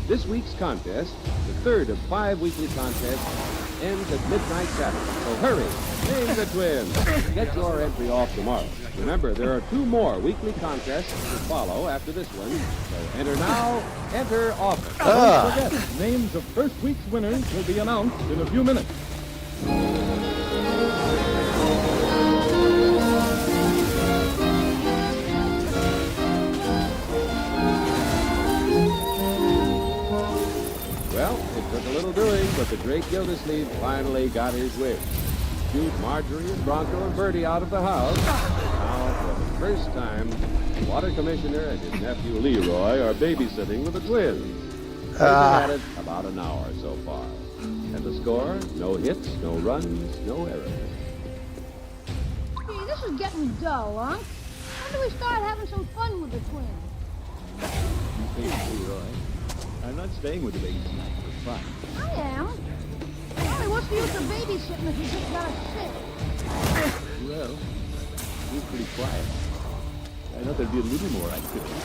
This week's contest, the third of 5 weekly contests, ends at midnight Saturday. So hurry, name the twins. Get your entry off tomorrow. Remember, there are 2 more weekly contests to follow after this one. So enter now, enter often. Don't forget, names of first week's winners will be announced in a few minutes. Well, it took a little doing, but the great Gildersleeve finally got his wish. Shoot Marjorie and Bronco and Bertie out of the house. Now, for the first time, the water commissioner and his nephew Leroy are babysitting with the twins. They've been at it about an hour so far. And the score, no hits, no runs, no errors. Gee, this is getting dull, huh? When do we start having some fun with the twins? Hey, Leroy, I'm not staying with the babies tonight for fun. I am. Only what's the use of babysitting if you just gotta sit? Well, you're pretty quiet. I thought there'd be a little more activity.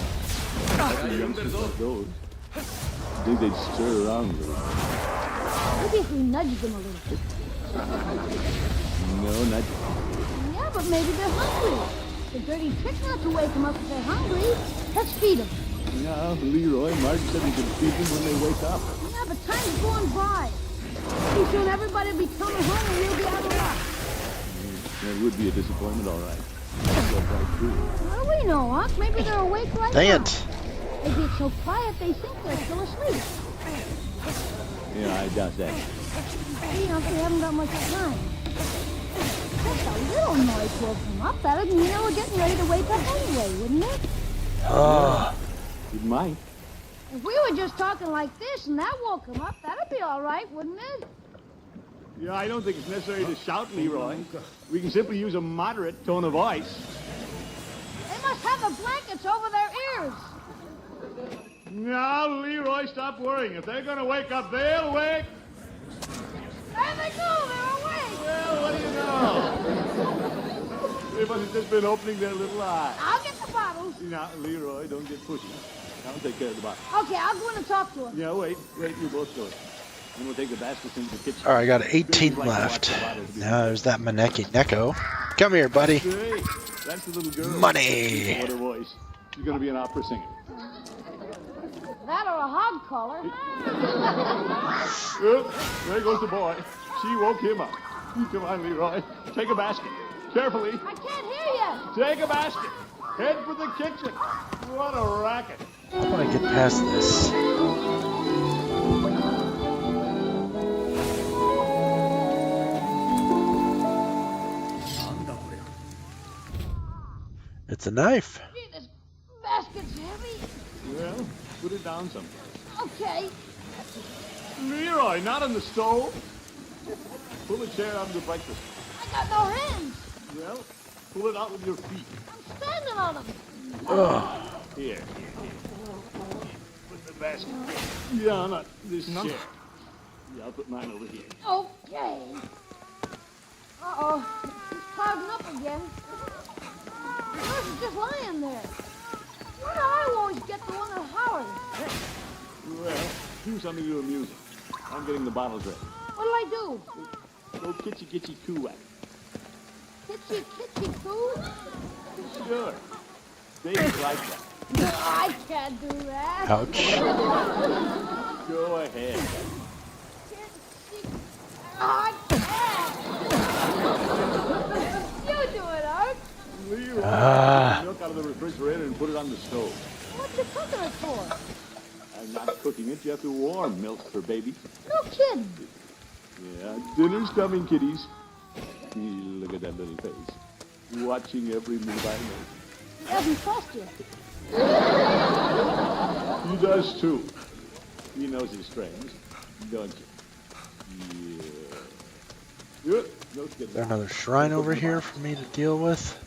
That's the youngsters like those. I think they'd stir around a little. Maybe if we nudge them a little. No, not. Yeah, but maybe they're hungry. It's a dirty trick not to wake them up if they're hungry. Let's feed them. No, Leroy, Marge said we could feed them when they wake up. Yeah, but time's going by. Pretty soon everybody will be coming home and we'll be out of luck. That would be a disappointment, all right. That's quite true. What do we know, Unc? Maybe they're awake right Dang now. it. Maybe it's so quiet they think they're still asleep. Yeah, I doubt that. See, Unc, we haven't got much time. Just a little noise woke them up. That'd mean they were getting ready to wake up anyway, wouldn't it? It might. If we were just talking like this and that woke them up, that'd be all right, wouldn't it? Yeah, I don't think it's necessary to shout, Leroy. We can simply use a moderate tone of voice. They must have the blankets over their ears. Now, Leroy, stop worrying. If they're going to wake up, they'll wake. There they go, they're awake. Well, what do you know? They must have just been opening their little eyes. I'll get the bottles. Now, Leroy, don't get pushy. I'll take care of the bottles. Okay, I'll go in and talk to them. Yeah, wait, you both go. Then we'll take the baskets into the kitchen. All right, I got 18 left. Now there's that Maneki Neko. Come here, buddy. Hey, that's the little girl. Money. What a voice. She's going to be an opera singer. That or a hog caller. There goes the boy. She woke him up. Come on, Leroy. Take a basket. Carefully. I can't hear you. Take a basket. Head for the kitchen. What a racket. I want to get past this. It's a knife. Gee, this basket's heavy. Well, put it down someplace. Okay. Leroy, not on the stove. Pull a chair out of the breakfast. I got no hands. Well, pull it out with your feet. I'm standing on them. Here. Put the basket. Yeah, not this chair. Yeah, I'll put mine over here. Okay. Uh-oh. He's clouding up again. Yours is just lying there. Why do I always get the one that hollers? Well, do something to amuse him. I'm getting the bottles ready. What'll I do? Go kitchy coo at Kitchy coo? Sure. Babies like that. No, I can't do that. Ouch. Go ahead. I can't. You do it, Art. Leroy, take the milk out of the refrigerator and put it on the stove. What you cooking it for? I'm not cooking it. You have to warm milk for babies. No kidding. Yeah, dinner's coming, kiddies. Look at that little face. Watching every move I make. He doesn't trust you. He does, too. He knows his friends, don't you? Good. Is there another shrine over here for me to deal with?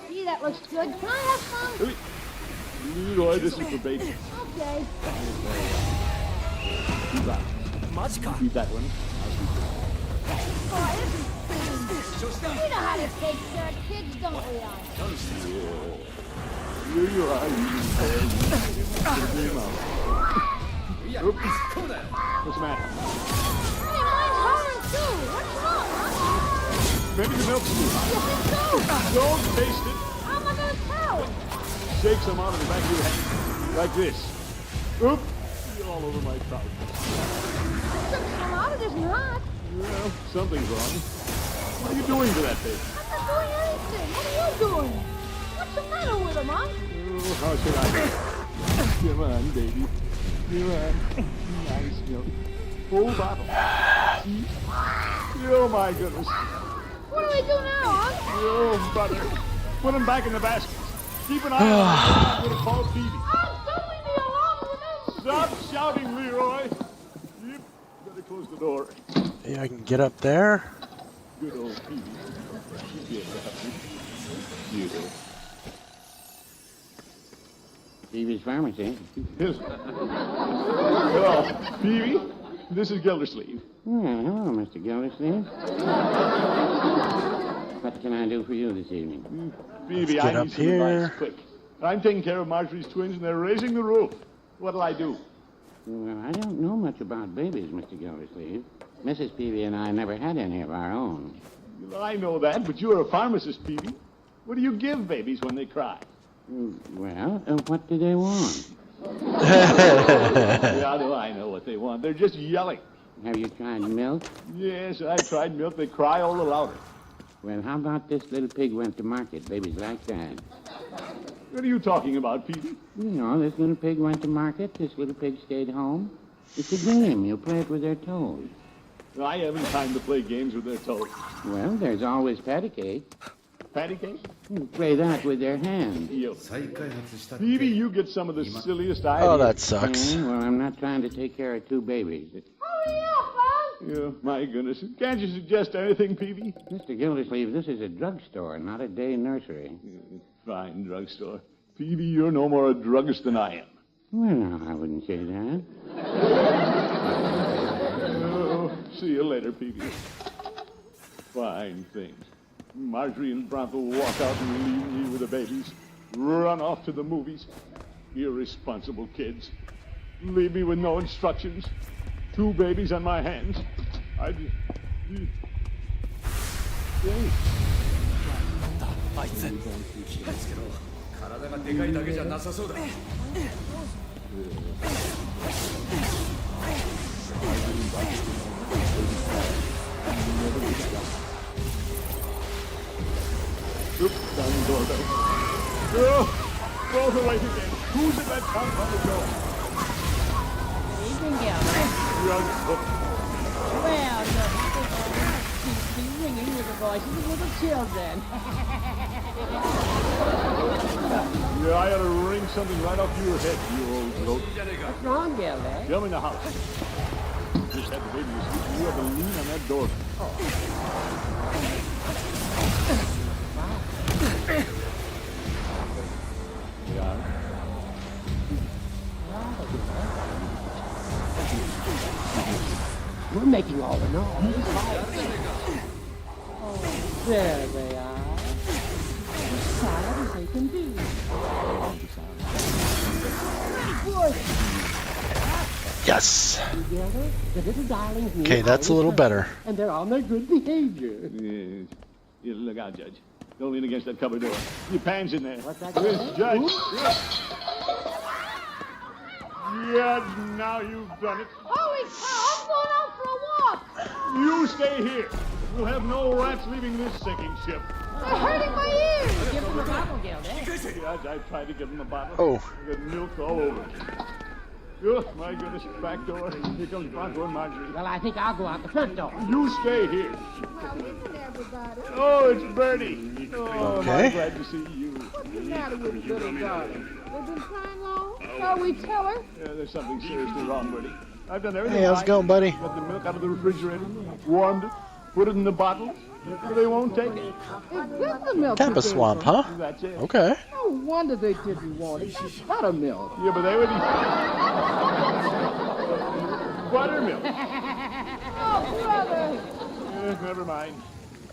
Gee, that looks good. Can I have some? Leroy, this is for baby. Okay. Keep that. Keep that one. Oh, this is pretty. We know how to take care of kids, don't we, Al? Here you are. What's the matter? Hey, mine's hollering too. What's wrong, huh? Maybe the milk's too hot. You think so? Don't taste it. How am I going to tell? Shake some out of the back of your head. Like this. Oop. You're all over my trousers. Took some out. It isn't hot. Well, something's wrong. What are you doing to that baby? I'm not doing anything. What are you doing? What's the matter with him, huh? Oh, how should I know? Come on, baby. Come on. Nice milk. Full bottle. Oh, my goodness. What do we do now, huh? Oh, brother. Put him back in the basket. Keep an eye on him. I'm going to call Phoebe. Oh, don't leave me alone with him. Stop shouting, Leroy. Yep. Better close the door. Maybe I can get up there. Good old Phoebe. Beautiful. Phoebe's Pharmacy. Hello, Phoebe. This is Gildersleeve. Hello, Mr. Gildersleeve. What can I do for you this evening? Phoebe, I need some advice quick. I'm taking care of Marjorie's twins, and they're raising the roof. What'll I do? Well, I don't know much about babies, Mr. Gildersleeve. Mrs. Peavy and I never had any of our own. Well, I know that, but you're a pharmacist, Peavy. What do you give babies when they cry? Well, what do they want? How do I know what they want? They're just yelling. Have you tried milk? Yes, I've tried milk. They cry all the louder. Well, how about this little pig went to market? Babies like that. What are you talking about, Peavy? You know, this little pig went to market. This little pig stayed home. It's a game. You play it with their toes. I haven't time to play games with their toes. Well, there's always patty cake. Patty cake? You play that with their hands. Peavy, you get some of the silliest ideas. Oh, that sucks. Well, I'm not trying to take care of two babies. Hurry up, Bud. Yeah, my goodness. Can't you suggest anything, Peavy? Mr. Gildersleeve, this is a drugstore, not a day nursery. Fine drugstore. Peavy, you're no more a druggist than I am. Well, no, I wouldn't say that. Oh, see you later, Peavy. Fine things. Marjorie and Bronco walk out and leave me with the babies. Run off to the movies. Irresponsible kids. Leave me with no instructions. Two babies on my hands. Oops, down the doorbell. Oh, both awake again. Who's at that top on the door? Evening, Gilbert. Drugstore. Well, no, seems to be ringing with the voices of little children. Yeah, I ought to wring something right off your head, you old goat. What's wrong, Gilbert? Come in the house. Just had the baby asleep, and you have to lean on that door. Yeah. We're making all the noise. Oh, there they are. As quiet as they can be. Yes. Together, the little darlings need Okay, that's a little better. And they're on their good behavior. Yes. Yeah, look out, Judge. Don't lean against that cupboard door. Your pan's in there. What's that? Yes, Judge. Yeah, now you've done it. Holy cow, I'm going out for a walk. You stay here. We'll have no rats leaving this sinking ship. They're hurting my ears. Give them a bottle, Gilbert. Judge, I tried to give him a bottle. Oh. I got milk all over it. Oh, my goodness, back door. Here comes Bronco and Marjorie. Well, I think I'll go out the front door. You stay here. Now, listen, everybody. Oh, it's Bertie. Oh, Okay. I'm glad to see you. What's the matter with the little darling? They've been crying long? Shall we tell her? Yeah, there's something seriously wrong, Bertie. I've done everything. Hey, how's it going, buddy? Got the milk out of the refrigerator, warmed it, put it in the bottle. They won't take it. Is this the milk? Kappa swamp, huh? That's it. Okay. No wonder they didn't want it. It's buttermilk. Yeah, but they would be... Buttermilk. Oh, brother. Never mind.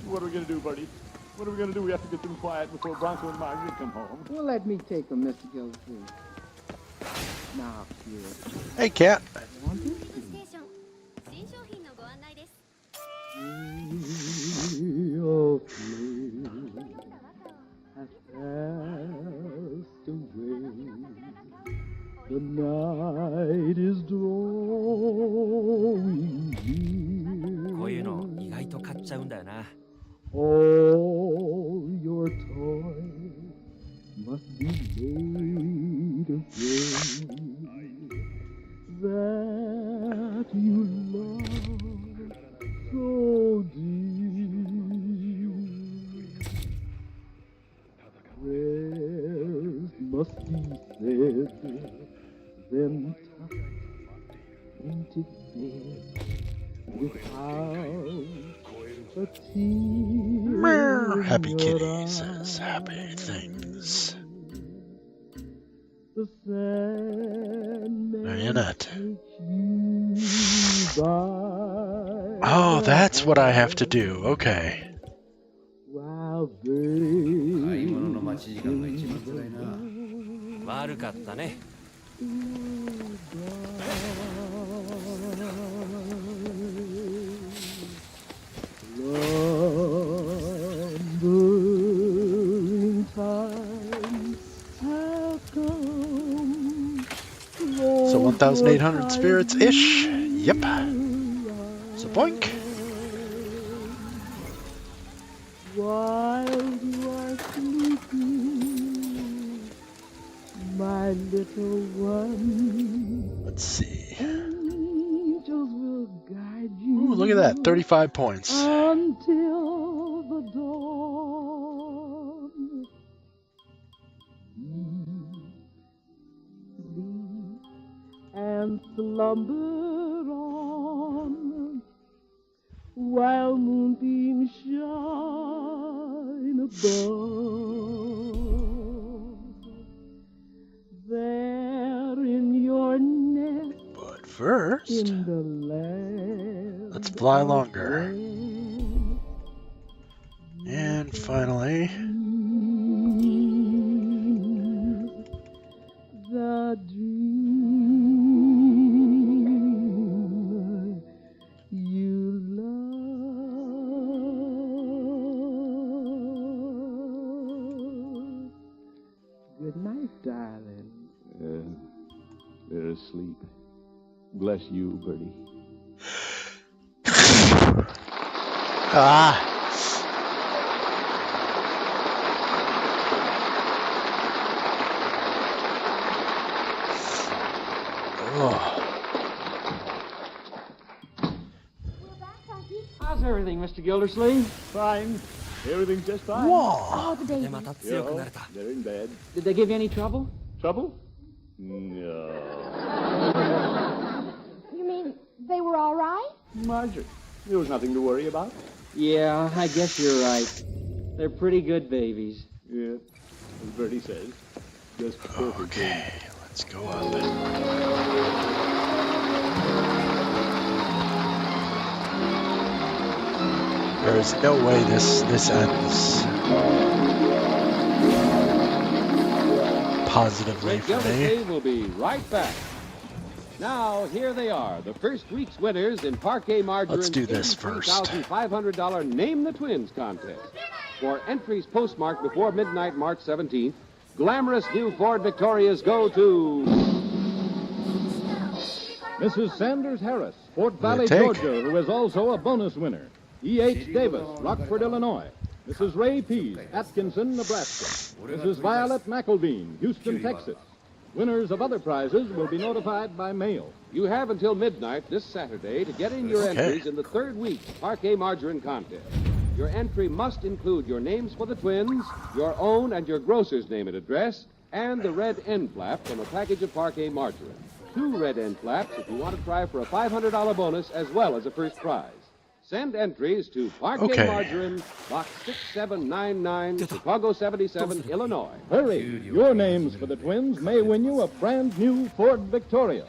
What are we going to do, buddy? What are we going to do? We have to get them quiet before Bronco and Marjorie come home. Well, let me take them, Mr. Gildersleeve. Now, here. Hey, cat. The night is drawing near. こういうの意外と買っちゃうんだよな。 All your toys must be made of rain that you love so dear. Prayers must be said, then tucked into bed without a tear. Happy kitty says happy things. The Marionette. Oh, that's what I have to do. Okay. 買い物の待ち時間が一番辛いな。悪かったね。So 1,800 spirits-ish. Yep. So boink. While you are sleeping, my little one. Let's see. Angels will guide you. Ooh, look at that. 35 points. Until the dawn. Sleep and slumber on, while moonbeams shine above. There in your nest, but first, in the land, let's fly longer. And finally, the dream you love. Good night, darling. They're asleep. Bless you, Bertie. ah. Oh. How's everything, Mr. Gildersleeve? Fine. Everything's just fine. Whoa. The baby. They're in bed. Did they give you any trouble? Trouble? No. You mean they were all right? Marjorie, there was nothing to worry about. Yeah, I guess you're right. They're pretty good babies. Yeah, as Bertie says. Just perfect. Okay, let's go up. There is no way this ends positively for me. Gildersleeve will be right back. Now, here they are, the first week's winners in Parquet Margarine's Let's do this first. $83,500 Name the Twins contest. For entries postmarked before midnight, March 17th, glamorous new Ford Victorias go to Mrs. Sanders Harris, Fort Valley, Georgia, who is also a bonus winner. E.H. Davis, Rockford, Illinois. Mrs. Ray Pease, Atkinson, Nebraska. Mrs. Violet McElveen, Houston, Texas. Winners of other prizes will be notified by mail. You have until midnight this Saturday to get in your entries in the third week's Parquet Margarine contest. Your entry must include your names for the twins, your own and your grocer's name and address, and the red end flap from a package of Parquet Margarine. 2 red end flaps if you want to try for a $500 bonus as well as a first prize. Send entries to Parquet Margarine, Box 6799, Chicago 77, Illinois. Hurry! Your names for the twins may win you a brand new Ford Victoria.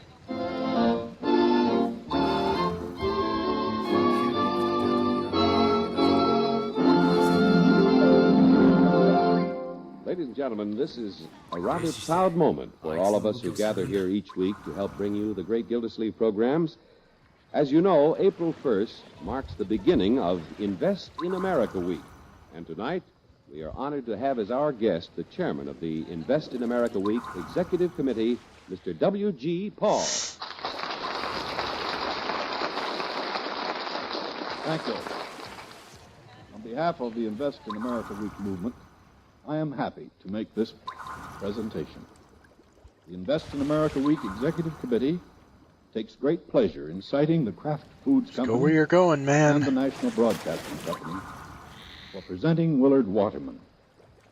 Ladies and gentlemen, this is a rather proud moment for all of us who gather here each week to help bring you the great Gildersleeve programs. As you know, April 1st marks the beginning of Invest in America Week. And tonight, we are honored to have as our guest the chairman of the Invest in America Week Executive Committee, Mr. W.G. Paul. Thank you. On behalf of the Invest in America Week movement, I am happy to make this presentation. The Invest in America Week Executive Committee takes great pleasure in citing the Kraft Foods Company go where you're going, man. and the National Broadcasting Company for presenting Willard Waterman,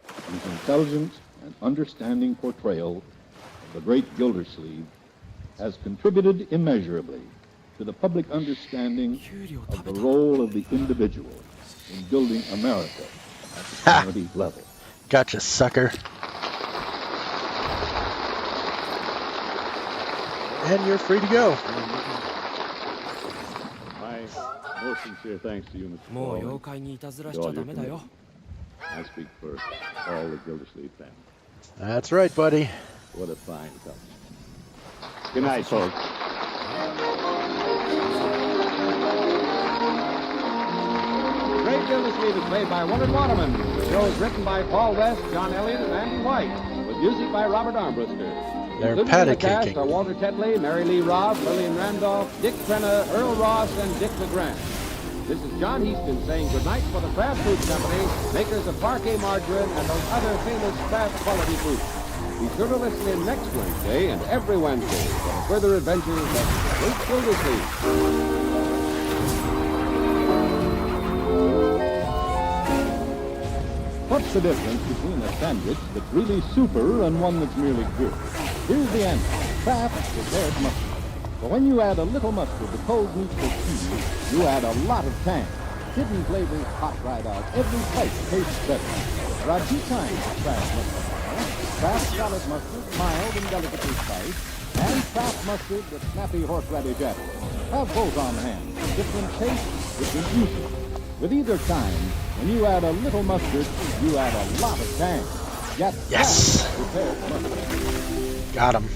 whose intelligent and understanding portrayal of the great Gildersleeve has contributed immeasurably to the public understanding of the role of the individual in building America at the community level. Gotcha, sucker. And you're free to go. My most sincere thanks to you, Mr. Paul. and to all your committee. I speak for all the Gildersleeve family. That's right, buddy. What a fine couple. Good night, folks. Great Gildersleeve is played by Willard Waterman. The show is written by Paul West, John Elliott, and Andy White, with music by Robert Armbruster. They're Included in the patty-caking. cast are Walter Tetley, Mary Lee Robb, Lillian Randolph, Dick Crenna, Earl Ross, and Dick LeGrand. This is John Heaston saying goodnight for the Kraft Foods Company, makers of Parquet Margarine and those other famous Kraft quality foods. Be sure to listen in next Wednesday and every Wednesday for further adventures of Great Gildersleeve. What's the difference between a sandwich that's really super and one that's merely good? Here's the answer. Kraft prepared mustard. But when you add a little mustard to cold meat or cheese, you add a lot of tang. Hidden flavors pop right out. Every bite tastes better. There are 2 kinds of Kraft mustard. Kraft salad mustard, mild and delicately spiced, and Kraft mustard with snappy horseradish apples. Have both on hand. Different tastes, different uses. With either kind, when you add a little mustard, you add a lot of tang. Yes. Prepared mustard. Got him.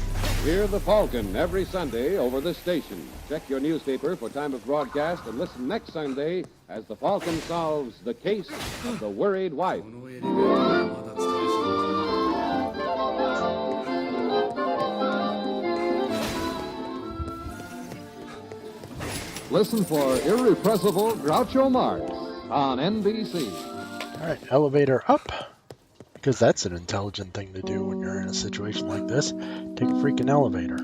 Hear the Falcon every Sunday over this station. Check your newspaper for time of broadcast and listen next Sunday as the Falcon solves the case of the worried wife. Listen for Irrepressible Groucho Marx on NBC. All right, elevator up. Because that's an intelligent thing to do when you're in a situation like this. Take a freaking elevator.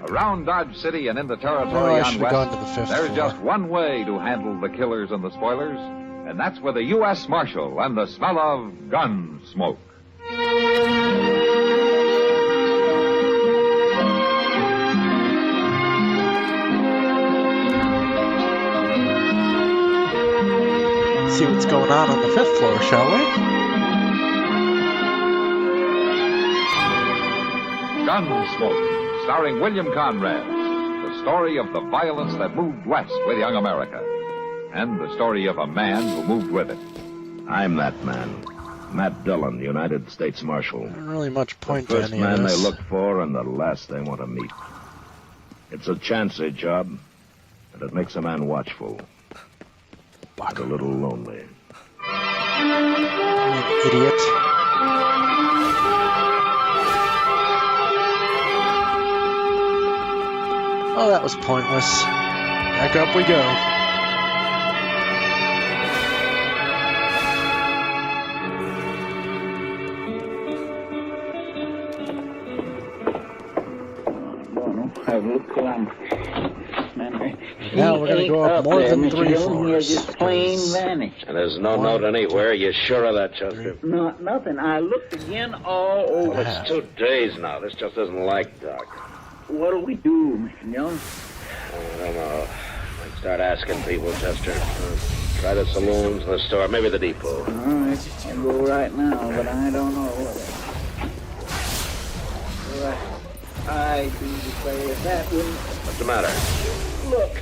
Around Dodge City and in the Oh, territory I on should have gone to the West, 5th there's floor. just one way to handle the killers and the spoilers, and that's with a U.S. Marshal and the smell of gun smoke. See what's going on the 5th floor, shall we? Gunsmoke, starring William Conrad. The story of the violence that moved west with young America. And the story of a man who moved with it. I'm that man. Matt Dillon, United States Marshal. Not really much point The to first any of man they this. look for and the last they want to meet. It's a chancy job, and it makes a man watchful. But a little lonely. You idiot. Oh, that was pointless. Back up we go. Have a look around. Now Now we're going to go up more than 3 floors. He just plain vanished. And there's no note anywhere. You sure of that, Chester? No, nothing. I looked again all over. Well, it's 2 days now. This just isn't like Doc. What do we do, Mr. Jones? I don't know. I'd start asking people, Chester. Try the saloons, the store, maybe the depot. All right. I'll go right now, but I don't know what. I do declare that wouldn't. What's the matter? Look,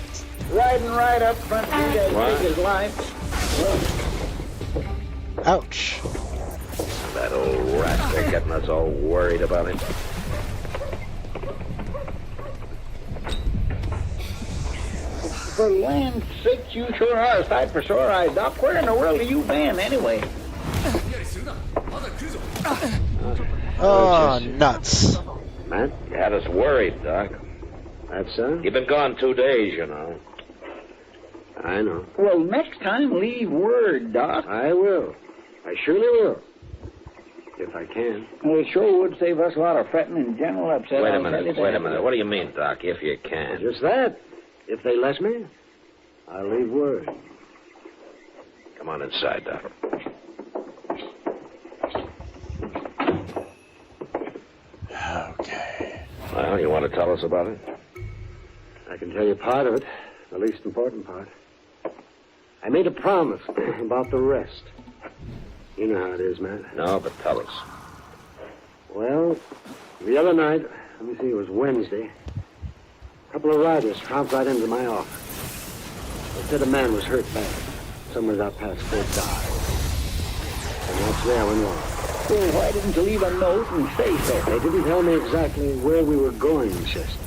riding right up front of you, that big as life. Look. Ouch. That old rat, they're getting us all worried about him. For land's sake, you sure are a sight for sore eyes, Doc. Where in the world have you been, anyway? Oh, nuts. Man, you had us worried, Doc. That's so? You've been gone 2 days, you know. I know. Well, next time, leave word, Doc. I will. I surely will. If I can. Well, it sure would save us a lot of fretting and general upset. Wait a minute. What do you mean, Doc, if you can? Just that. If they let me, I'll leave word. Come on inside, Doc. Okay. Well, you want to tell us about it? I can tell you part of it, the least important part. I made a promise about the rest. You know how it is, Matt. No, but tell us. Well, the other night, let me see, it was Wednesday, a couple of riders tromped right into my office. They said a man was hurt bad, somewhere out past Fort Dodge. And that's where I went wrong. Well, why didn't you leave a note and say so? They didn't tell me exactly where we were going, Chester.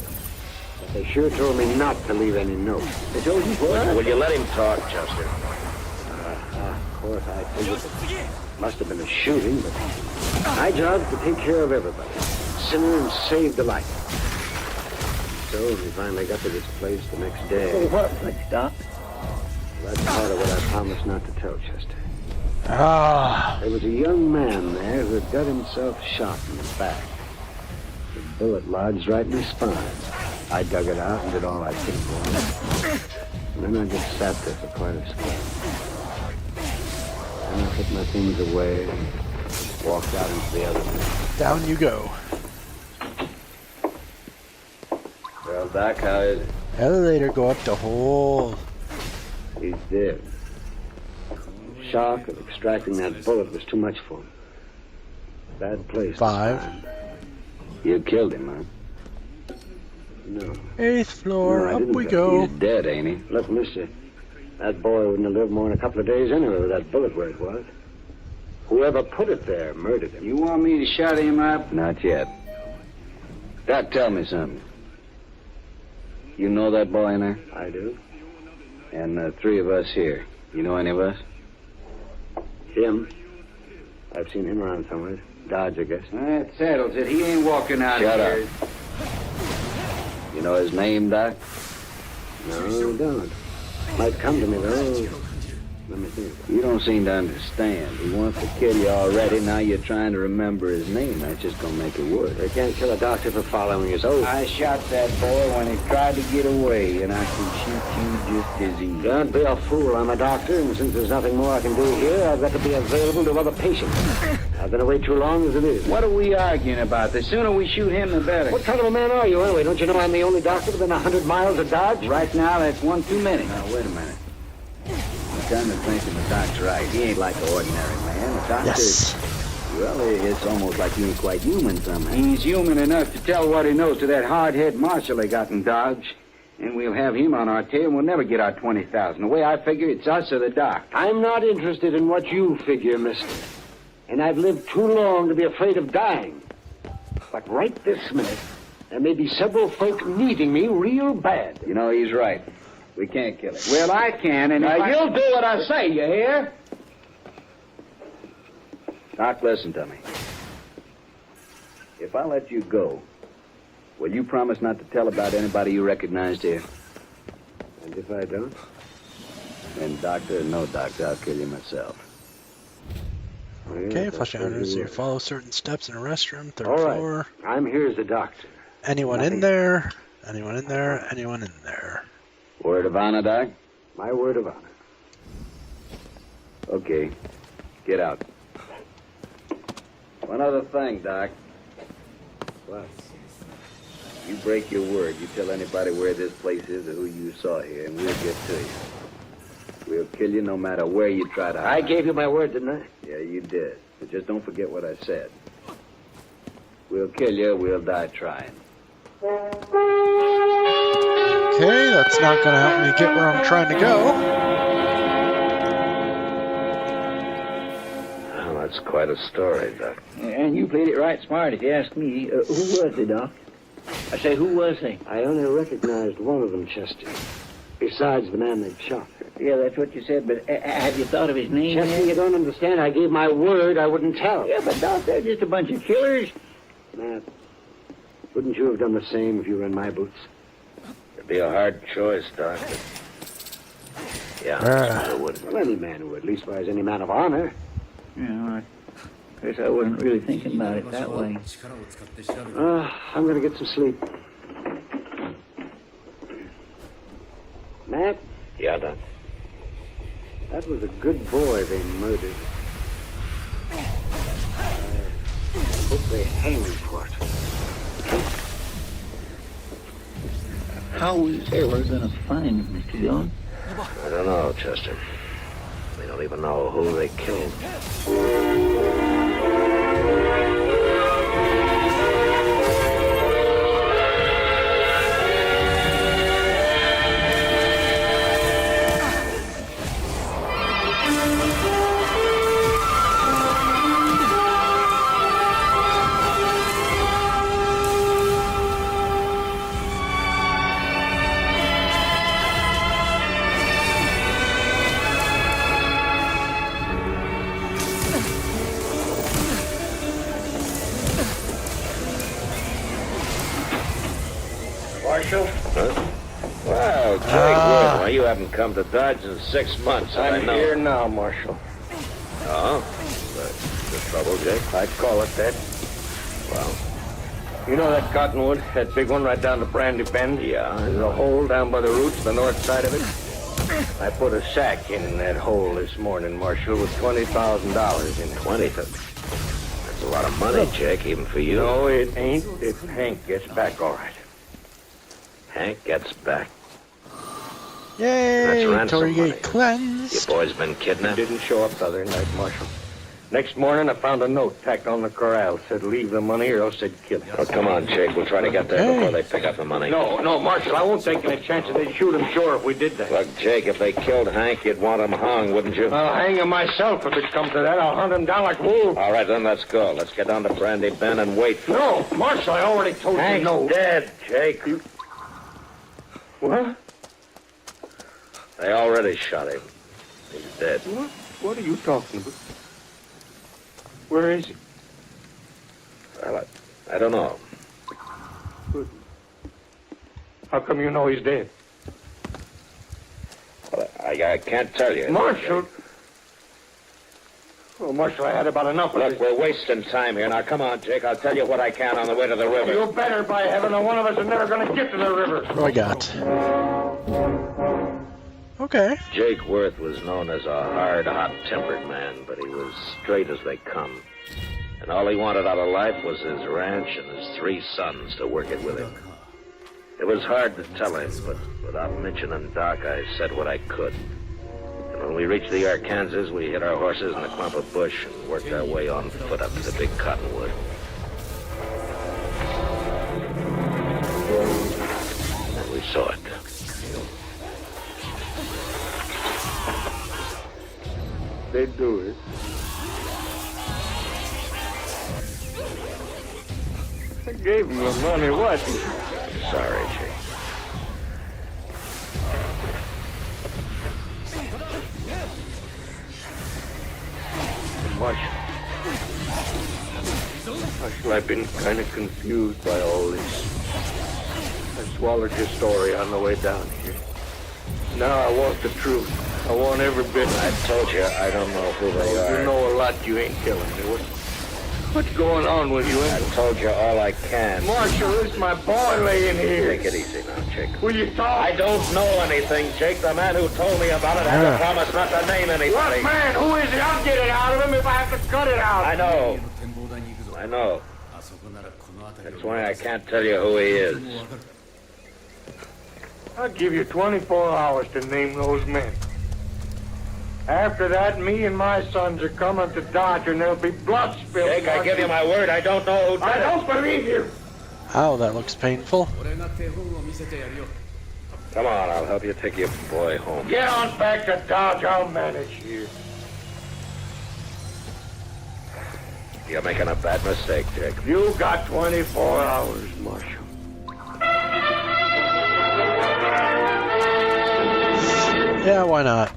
But they sure told me not to leave any note. They told you what? Will you let him talk, Chester? Of course, I figured it must have been a shooting, but my job's to take care of everybody. Sinner and save the life. So we finally got to this place the next day. Well, what place, Doc? That's part of what I promised not to tell, Chester. There was a young man there who had got himself shot in the back. The bullet lodged right in his spine. I dug it out and did all I could for him. And then I just sat there for quite a spell. Then I put my things away and walked out into the other room. Down you go. Well, Doc, how is it? Elevator go up the hole. He's dead. Shock of extracting that bullet was too much for him. Bad place. 5. You killed him, huh? No. 8th floor, No, I up didn't we kill go. him. He's dead, ain't he? Look, mister, that boy wouldn't have lived more than a couple of days anyway with that bullet where it was. Whoever put it there murdered him. You want me to shut him up? Not yet. Doc, tell me something. You know that boy in there? I do. And the 3 of us here. You know any of us? Him? I've seen him around somewhere. Dodge, I guess. That settles it. He ain't walking out Shut here. up. You know his name, Doc? No, don't. Might come to me, though. Let me think. You don't seem to understand. He wants to kill you already. Now you're trying to remember his name. That's just gonna make it worse. They can't kill a doctor for following his oath. I shot that boy when he tried to get away, and I can shoot you just as easy. Don't be a fool. I'm a doctor, and since there's nothing more I can do here, I've got to be available to other patients. I've been away too long as it is. What are we arguing about? The sooner we shoot him, the better. What kind of a man are you, anyway? Don't you know I'm the only doctor within 100 miles of Dodge? Right now, that's one too many. Now, wait a minute. I'm kind of thinking the doc's right. He ain't like an ordinary man. The doctor... Yes. Well, it's almost like he ain't quite human somehow. He's human enough to tell what he knows to that hard-head marshal they got in Dodge. And we'll have him on our tail, and we'll never get our 20,000. The way I figure, it's us or the doc. I'm not interested in what you figure, mister. And I've lived too long to be afraid of dying. But right this minute, there may be several folk needing me real bad. You know, he's right. We can't kill him. Well, I can, and you'll do what I say, you hear? Doc, listen to me. If I let you go, will you promise not to tell about anybody you recognized here? And if I don't? Then doctor or no doctor, I'll kill you myself. Okay, flush out so you follow certain steps in a restroom, 3rd All right. floor. I'm here as the doctor. Anyone in there? Anyone in there? Anyone in there? Word of honor, Doc? My word of honor. Okay. Get out. One other thing, Doc. What? You break your word. You tell anybody where this place is or who you saw here, and we'll get to you. We'll kill you no matter where you try to hide. I gave you my word, didn't I? Yeah, you did. But just don't forget what I said. We'll kill you, we'll die trying. Okay, that's not going to help me get where I'm trying to go. Well, that's quite a story, Doc. And you played it right smart, if you ask me. Who was they, Doc? I say, who was they? I only recognized one of them, Chester. Besides the man they'd shot. Yeah, that's what you said, but have you thought of his name? Chester, you don't understand. I gave my word I wouldn't tell. Yeah, but Doc, they're just a bunch of killers. Matt, wouldn't you have done the same if you were in my boots? It'd be a hard choice, Doc. Yeah, I would. Well, any man would, leastwise any man of honor. Yeah, I guess I wasn't really thinking about it that way. I'm going to get some sleep. Matt? Yeah, Doc. That was a good boy they murdered. I hope they hang him for it. How was ever going to find him, Mr. Dillon? I don't know, Chester. We don't even know who they killed. Marshal? Huh? Well, Jake Wood, why you haven't come to Dodge in 6 months? I'm here now, Marshal. Oh? The trouble, Jake? I'd call it that. Well, you know that cottonwood? That big one right down to Brandy Bend? Yeah. There's a hole down by the roots, the north side of it. I put a sack in that hole this morning, Marshal, with $20,000 in it. 20,000? That's a lot of money, Jake, even for you. No, it ain't. If Hank gets back all right. Hank gets back. Yay! That's ransom Torii money. Gate cleansed. Your boy's been kidnapped? He didn't show up the other night, Marshal. Next morning, I found a note tacked on the corral. Said, leave the money or else they'd kill him. Oh, come on, Jake. We'll try to get there before they pick up the money. No, Marshal, I won't take any chances. They'd shoot him sure if we did that. Look, Jake, if they killed Hank, you'd want him hung, wouldn't you? I'll hang him myself if it comes to that. I'll hunt him down like wolves. All right, then let's go. Let's get down to Brandy Bend and wait for No, Marshal, I already told you Hank's no. dead, Jake. What? They already shot him. He's dead. What are you talking about? Where is he? Well, I don't know. How come you know he's dead? Well, I can't tell you. Marshal! Well, Marshal, I had about enough of Look, this. we're wasting time here. Now, come on, Jake. I'll tell you what I can on the way to the river. You better, by heaven, or one of us is never going to get to the river. What do I got? Okay. Jake Worth was known as a hard, hot-tempered man, but he was straight as they come. And all he wanted out of life was his ranch and his 3 sons to work it with him. It was hard to tell him, but without mentioning Doc, I said what I could. And when we reached the Arkansas, we hid our horses in a clump of bush and worked our way on foot up to the big cottonwood. And we saw it. They do it. I gave him the money, what? Sorry, Jake. Marshal, I've been kind of confused by all this. I swallowed your story on the way down here. Now I want the truth. I want every bit. I told you I don't know who they are. You know a lot you ain't telling me. What's going on with you? I told you all I can. Marshal, this is my boy laying here. Take it easy now, Jake. Will you talk? I don't know anything, Jake. The man who told me about it had to promise not to name anybody. What man? Who is it? I'll get it out of him if I have to cut it out. I know. That's why I can't tell you who he is. I'll give you 24 hours to name those men. After that, me and my sons are coming to Dodge, and there'll be blood spilled. Jake, I give you my word, I don't know who did it. I don't believe you. Ow, that looks painful. Come on, I'll help you take your boy home. Get on back to Dodge. I'll manage here. You're making a bad mistake, Jake. You got 24 hours, Marshal. Yeah, why not?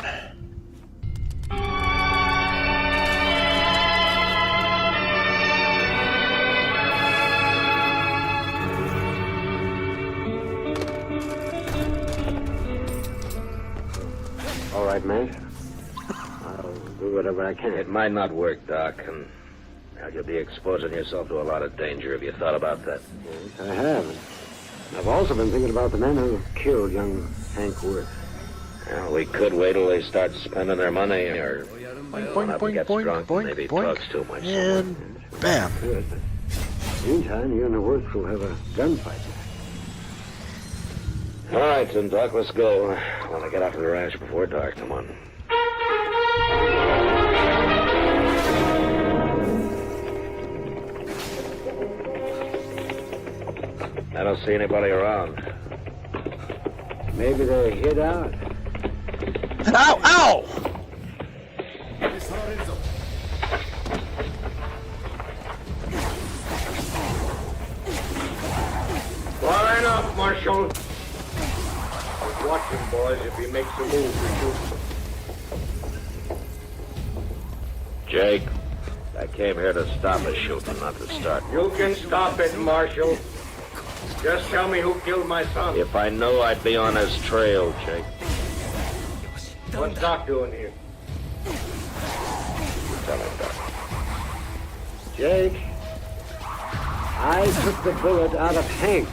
All right, mate. I'll do whatever I can. It might not work, Doc, and you'll be exposing yourself to a lot of danger. Have you thought about that? Yes, I have. I've also been thinking about the men who killed young Hank Worth. Well, we could wait till they start spending their money, or Boink, gets drunk, maybe talks too much. And bam. Good. Meantime, you and the Worths will have a gunfight. All right, then, Doc, let's go. I want to get out to the ranch before dark. Come on. I don't see anybody around. Maybe they hid out. Ow! Ow! Line up, Marshal. Watch him, boys. If he makes a move, we shoot. Jake, I came here to stop a shooting, not to start. You can stop it, Marshal. Just tell me who killed my son. If I knew, I'd be on his trail, Jake. What's Doc doing here? Tell him, Doc. Jake, I took the bullet out of Hank.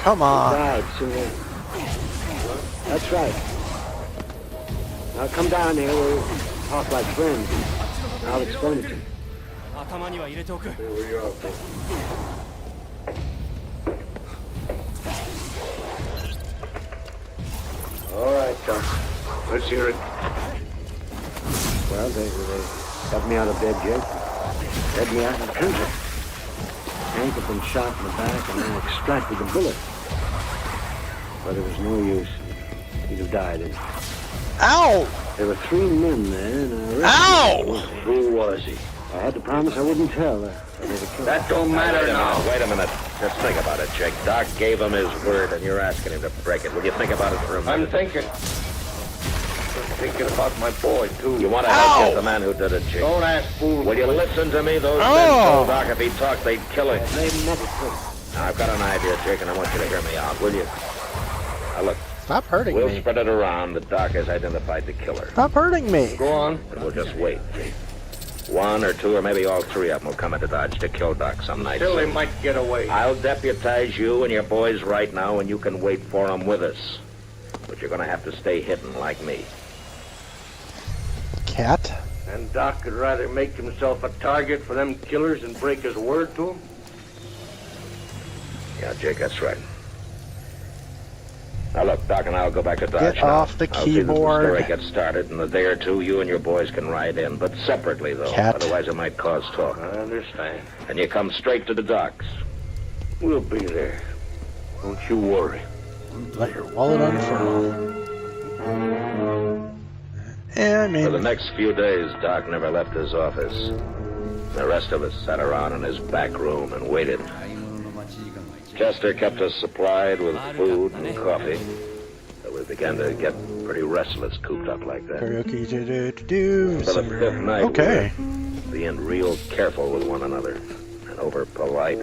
Come on. He died soon. That's right. Now come down here. We'll talk like friends. I'll explain it to you. Here we are. All right, Doc. Let's hear it. Well, they got me out of bed, Jake. Led me out in the country. Hank had been shot in the back, and they extracted the bullet. But it was no use. He'd have died. Ow! There were 3 men there, and Ow! Who was he? I had to promise I wouldn't tell. That don't matter now. Wait a minute. Just think about it, Jake. Doc gave him his word, and you're asking him to break it. Will you think about it for a minute? I'm thinking. I'm thinking about my boy, too. You want to help get the man who did it, Jake? Don't ask fools. Will you listen to me? Those men told Doc if he talked, they'd kill him. They never could. Now, I've got an idea, Jake, and I want you to hear me out, will you? Now, look. Stop hurting We'll me. spread it around that Doc has identified the killer. Stop hurting me. Go on. And we'll just wait, Jake. 1 or 2 or maybe all 3 of them will come into Dodge to kill Doc some night. Still, they might get away. I'll deputize you and your boys right now, and you can wait for them with us. But you're going to have to stay hidden like me. Cat? And Doc could rather make himself a target for them killers and break his word to them? Yeah, Jake, that's right. Now, look, Doc and I'll go back to Dodge Get off the I'll see that the keyboard. story gets started. In a day or 2, you and your boys can ride in, but separately, though. Cat. Otherwise, it might cause talk. I understand. And you come straight to the docks. We'll be there. Don't you worry. Let your wallet unfurl. Yeah, I mean... For the next few days, Doc never left his office. The rest of us sat around in his back room and waited. Chester kept us supplied with food and coffee. So we began to get pretty restless cooped up like that. Karaoke do. For the 5th night, okay. we were being real careful with one another and over polite.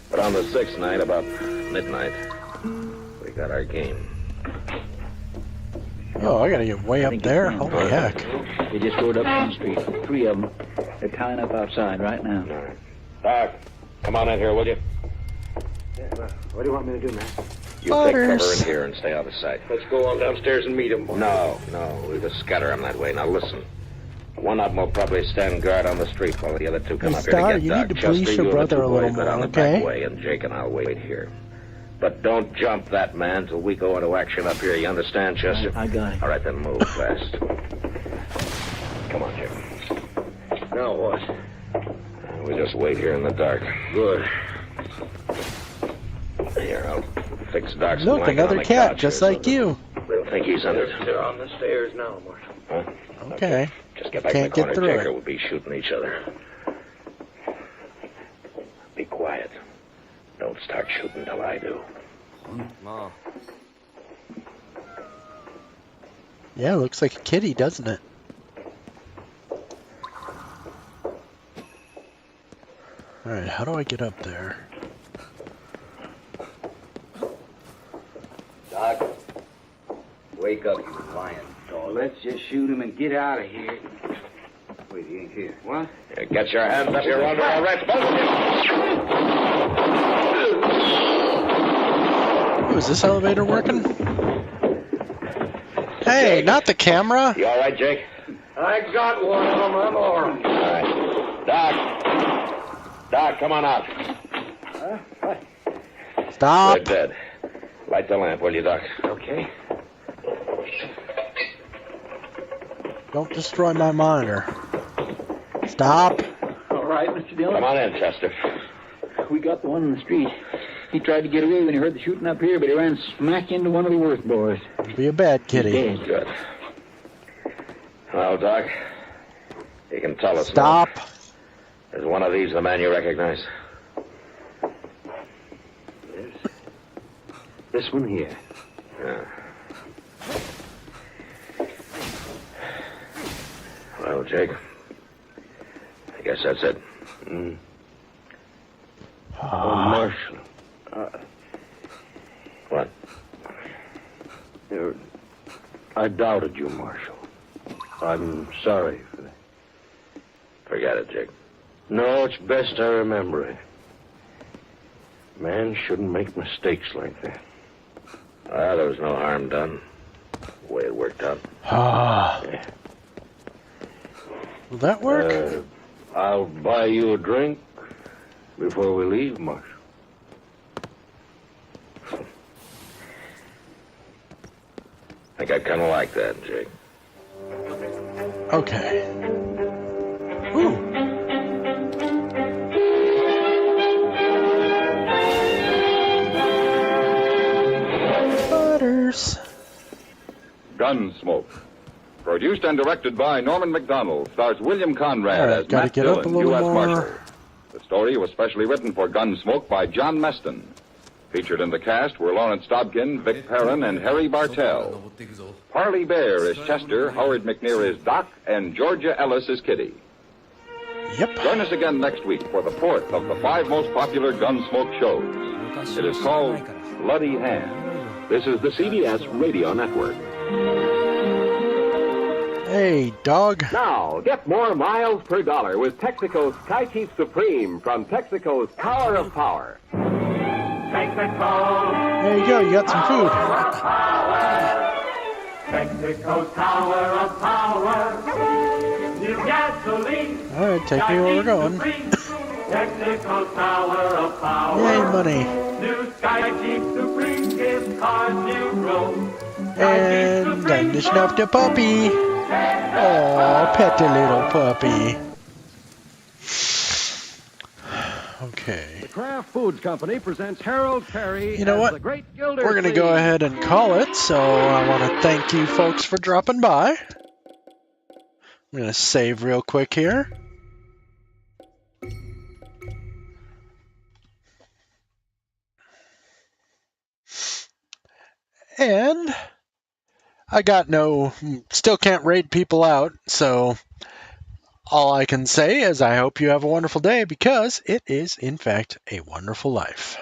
But on the 6th night, about midnight, we got our game. Oh, I gotta get way up there. Holy heck. They just rode up from the street. 3 of them. They're tying up outside right now. All right. Doc, come on in here, will you? Yeah, well, what do you want me to do, man? You take cover in here and stay out of sight. Let's go on downstairs and meet him. No, we just scatter them that way. Now listen. One of them will probably stand guard on the street while the other two come up here to get you Doc. need to police Chester, your brother a little go down more, the back okay? way, and Jake and I'll wait here. But don't jump that man till we go into action up here. You understand, Chester? I got it. All right, then move fast. Come on, Jake. Now what? We just wait here in the dark. Good. Here, I'll fix Doc's Look, blanket another on the cat, couch just here, like you. They'll think he's under. They're on the stairs now, Marshal. Huh? Okay. Just get back Can't in the corner, get through Jake, or it. we'll be shooting each other. Be quiet. Don't start shooting till I do. Ma. Yeah, looks like a kitty, doesn't it? Alright, how do I get up there? Doc, wake up, you lying dog. Let's just shoot him and get out of here. Wait, he ain't here. What? Yeah, get your hands up. You're under arrest, both of you. Oh, is this elevator working? Hey, Jake. not the camera. You all right, Jake? I got one of them. I'm all right. All right. Doc, come on out. What? Stop. They're dead. Light the lamp, will you, Doc? Okay. Don't destroy my monitor. Stop. All right, Mr. Dillon. Come on in, Chester. We got the one in the street. He tried to get away when he heard the shooting up here, but he ran smack into one of the worst boys. Be a bad kitty. He's dead. Good. Well, Doc, you can tell us. Stop. Now. Is one of these the man you recognize? This one here. Yeah. Well, Jake, I guess that's it. Oh, Marshal. What? I doubted you, Marshal. I'm sorry for that. Forget it, Jake. No, it's best I remember it. Man shouldn't make mistakes like that. Well, there was no harm done. The way it worked out. Yeah. Will that work? I'll buy you a drink before we leave, Marshal. I think I kind of like that, Jake. Okay. Ooh. Butters. Gunsmoke. Produced and directed by Norman McDonald, stars William Conrad All right, as gotta Matt get up Dillon, a little U.S. more. Marshal. The story was specially written for Gunsmoke by John Meston. Featured in the cast were Lawrence Dobkin, Vic Perrin, and Harry Bartell. Parley Bear is Chester, Howard McNear is Doc, and Georgia Ellis is Kitty. Yep. Join us again next week for the fourth of the 5 most popular Gunsmoke shows. It is called Bloody Hand. This is the CBS Radio Network. Hey, dog. Now, get more miles per dollar with Texaco's Sky Chief Supreme from Texaco's Tower of Power. There you go. You got some food. Texaco's Tower of Power. New gasoline. All right, take me where we're going. Texaco's Tower of Power. Yay, money. New Sky Jeep Supreme gives cars new growth. And time to snuff the puppy. Oh, pet the little puppy. Okay. The Kraft Foods Company presents Harold Perry You know as what? the Great We're Gildersleeve. going to go ahead and call it, so I want to thank you folks for dropping by. I'm going to save real quick here. And I got still can't rate people out, so all I can say is I hope you have a wonderful day because it is, in fact, a wonderful life.